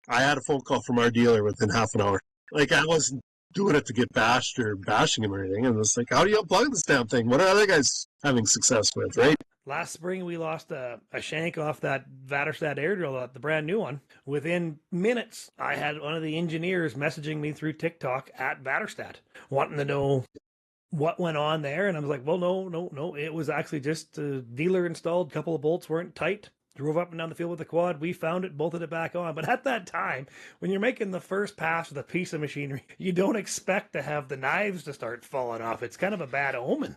I had a phone call from our dealer within half an hour. Like, I wasn't doing it to get bashed or bashing him or anything. And it's like, how do you unplug this damn thing? What are other guys having success with, right? Last spring, we lost a shank off that Vatterstad air drill, the brand new one. Within minutes, I had one of the engineers messaging me through TikTok at Vatterstad, wanting to know what went on there. And I was like, well, no. It was actually just a dealer installed. A couple of bolts weren't tight. Drove up and down the field with the quad. We found it, bolted it back on. But at that time, when you're making the first pass with a piece of machinery, you don't expect to have the knives to start falling off. It's kind of a bad omen.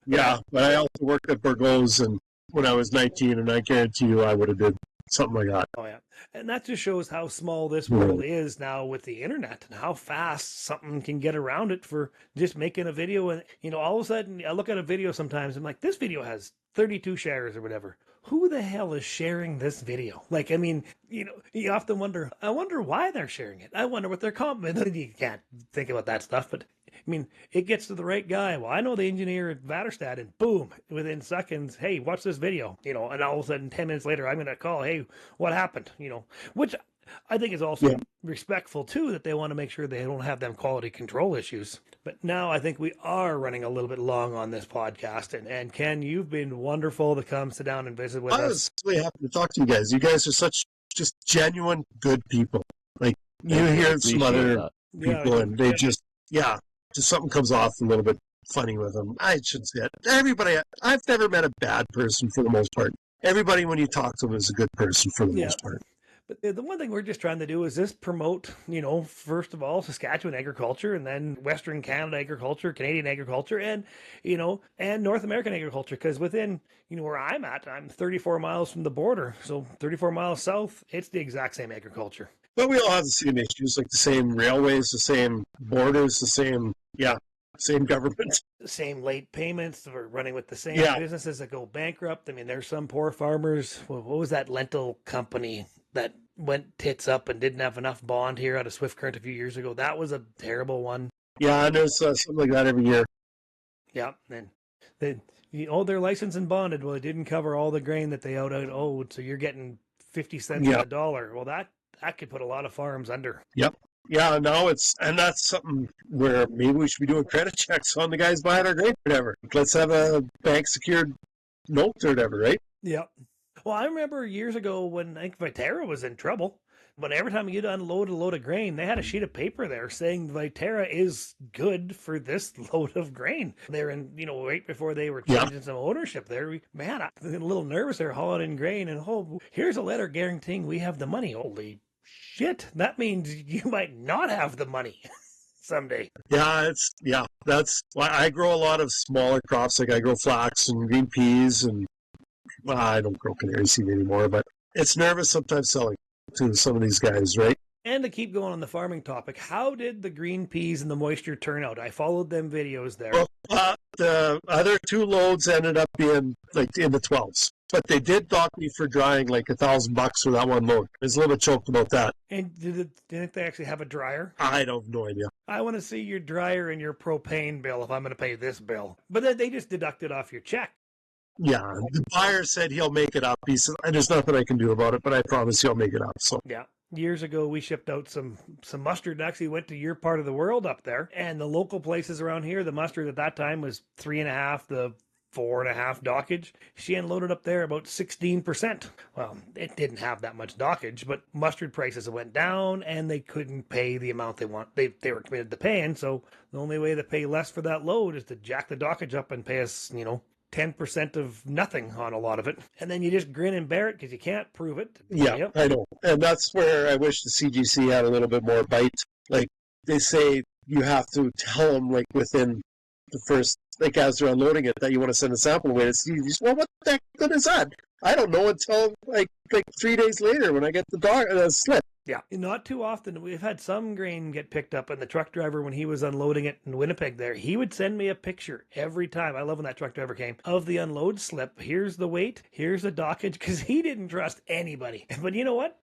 Yeah, but I also worked at Burgos and when I was 19, and I guarantee you I would have did something like that. Oh, yeah. And that just shows how small this world is now with the internet and how fast something can get around it for just making a video. And, you know, all of a sudden I look at a video sometimes, I'm like, this video has 32 shares or whatever. Who the hell is sharing this video? Like, I mean, you know, you often wonder, I wonder why they're sharing it. I wonder what they're commenting. You can't think about that stuff, but I mean, it gets to the right guy. Well, I know the engineer at Vatterstad, and boom, within seconds, hey, watch this video, you know, and all of a sudden 10 minutes later, I'm going to call, hey, what happened? You know, which I think is also respectful too, that they want to make sure they don't have them quality control issues. But now I think we are running a little bit long on this podcast. And Ken, you've been wonderful to come sit down and visit with us. I was really happy to talk to you guys. You guys are such just genuine good people. Like, you hear some other people and they just something comes off a little bit funny with them. I shouldn't say that. Everybody, I've never met a bad person for the most part. Everybody, when you talk to them, is a good person for the most part. But the one thing we're just trying to do is just promote, you know, first of all, Saskatchewan agriculture, and then Western Canada agriculture, Canadian agriculture, and, you know, and North American agriculture. Because within, you know, where I'm at, I'm 34 miles from the border. So 34 miles south, it's the exact same agriculture. But we all have the same issues, like the same railways, the same borders, the same, same government. The same late payments. We're running with the same businesses that go bankrupt. I mean, there's some poor farmers. What was that lentil company that went tits up and didn't have enough bond here out of Swift Current a few years ago? That was a terrible one. Yeah, and there's something like that every year. Yeah, and they're licensed and bonded. Well, it didn't cover all the grain that they owed, so you're getting 50 cents on the dollar. Well, that could put a lot of farms under. Yep. Yeah, no, and that's something where maybe we should be doing credit checks on the guys buying our grain or whatever. Let's have a bank secured note or whatever, right? Yep. Well, I remember years ago when I think Viterra was in trouble. But every time you'd unload a load of grain, they had a sheet of paper there saying Viterra is good for this load of grain. They're in, you know, right before they were changing some ownership there. Man, I'm a little nervous. They're hauling in grain, and here's a letter guaranteeing we have the money. Holy shit. That means you might not have the money someday. That's why I grow a lot of smaller crops. Like I grow flax and green peas, and I don't grow canary seed anymore, but it's nervous sometimes selling to some of these guys, right? And to keep going on the farming topic, how did the green peas and the moisture turn out? I followed them videos there. Well, the other two loads ended up being like in the 12s. But they did dock me for drying like $1,000 for that one load. I was a little bit choked about that. And didn't they actually have a dryer? I don't have no idea. I want to see your dryer and your propane bill if I'm going to pay this bill. But then they just deduct it off your check. Yeah, the buyer said he'll make it up. He said, there's nothing I can do about it, but I promise he'll make it up. So Yeah. Years ago, we shipped out some mustard and actually went to your part of the world up there. And the local places around here, the mustard at that time was 3.5 to 4.5 dockage. She unloaded up there about 16%. Well, it didn't have that much dockage, but mustard prices went down and they couldn't pay the amount they were committed to paying. So the only way to pay less for that load is to jack the dockage up and pay us, 10% of nothing on a lot of it. And then you just grin and bear it because you can't prove it. yeah, Yep. I know. And that's where I wish the CGC had a little bit more bite. Like they say you have to tell them like within the first, like as they're unloading it, that you want to send a sample away. It's well, what the heck is that? I don't know until like 3 days later when I get the slip. Yeah. Not too often. We've had some grain get picked up, and the truck driver, when he was unloading it in Winnipeg there, he would send me a picture every time. I love when that truck driver came of the unload slip. Here's the weight. Here's the dockage, because he didn't trust anybody. But you know what?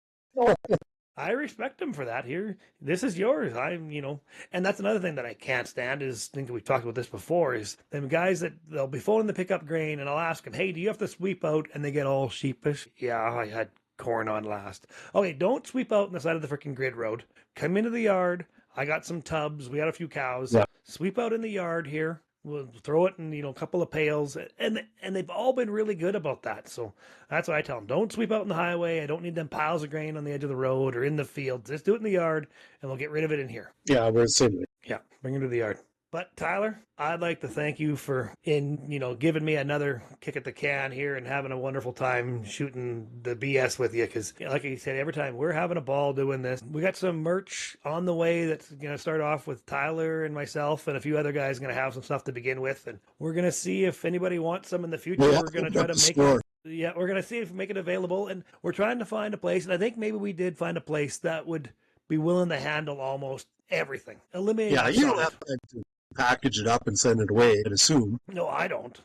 I respect him for that. Here, this is yours. And that's another thing that I can't stand is, I think we've talked about this before, is them guys that they'll be phoning to pick up grain, and I'll ask them, hey, do you have to sweep out? And they get all sheepish. Yeah, I had corn on last. Okay, don't sweep out on the side of the freaking grid road. Come into the yard. I got some tubs. We got a few cows. Yeah. Sweep out in the yard here. We'll throw it in, a couple of pails. And they've all been really good about that. So that's what I tell them. Don't sweep out in the highway. I don't need them piles of grain on the edge of the road or in the field. Just do it in the yard, and we'll get rid of it in here. Yeah, we're assuming. Yeah, bring it to the yard. But Tyler, I'd like to thank you for giving me another kick at the can here and having a wonderful time shooting the BS with you. Because like I said, every time we're having a ball doing this. We got some merch on the way that's going to start off with Tyler and myself and a few other guys going to have some stuff to begin with. And we're going to see if anybody wants some in the future. Yeah, we're going to try to make it. Yeah, we're going to see if we make it available. And we're trying to find a place. And I think maybe we did find a place that would be willing to handle almost everything. Eliminate. Yeah, you don't have to package it up and send it away, I'd assume. No, I don't.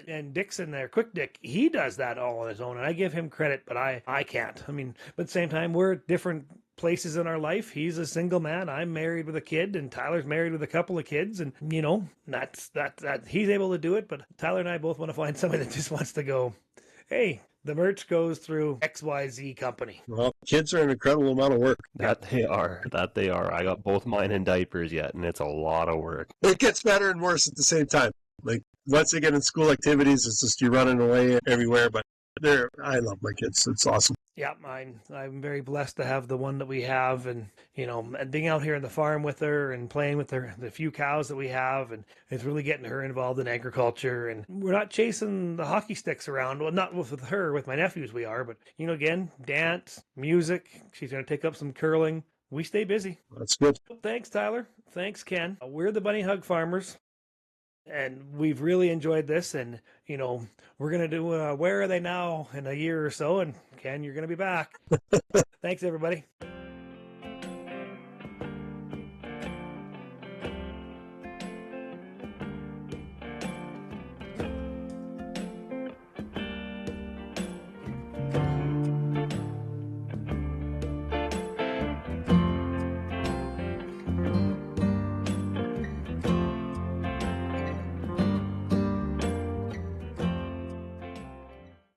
And Dixon there, Quick Dick, he does that all on his own, and I give him credit, but I can't. I mean, but at the same time, we're at different places in our life. He's a single man. I'm married with a kid, and Tyler's married with a couple of kids, and that's he's able to do it. But Tyler and I both want to find somebody that just wants to go, hey, the merch goes through XYZ company. Well, kids are an incredible amount of work. That they are. I got both mine in diapers yet, and it's a lot of work. It gets better and worse at the same time. Like, once they get in school activities, it's just you're running away everywhere. But I love my kids. It's awesome. Yeah, I'm very blessed to have the one that we have, and and being out here in the farm with her and playing with her, the few cows that we have, and it's really getting her involved in agriculture. And we're not chasing the hockey sticks around. Well, not with her, with my nephews we are, but again, dance, music. She's going to take up some curling. We stay busy. That's good. Thanks, Tyler. Thanks, Ken. We're the Bunny Hug Farmers. And we've really enjoyed this, and we're gonna do Where Are They Now in a year or so, and Ken, you're gonna be back. Thanks, everybody.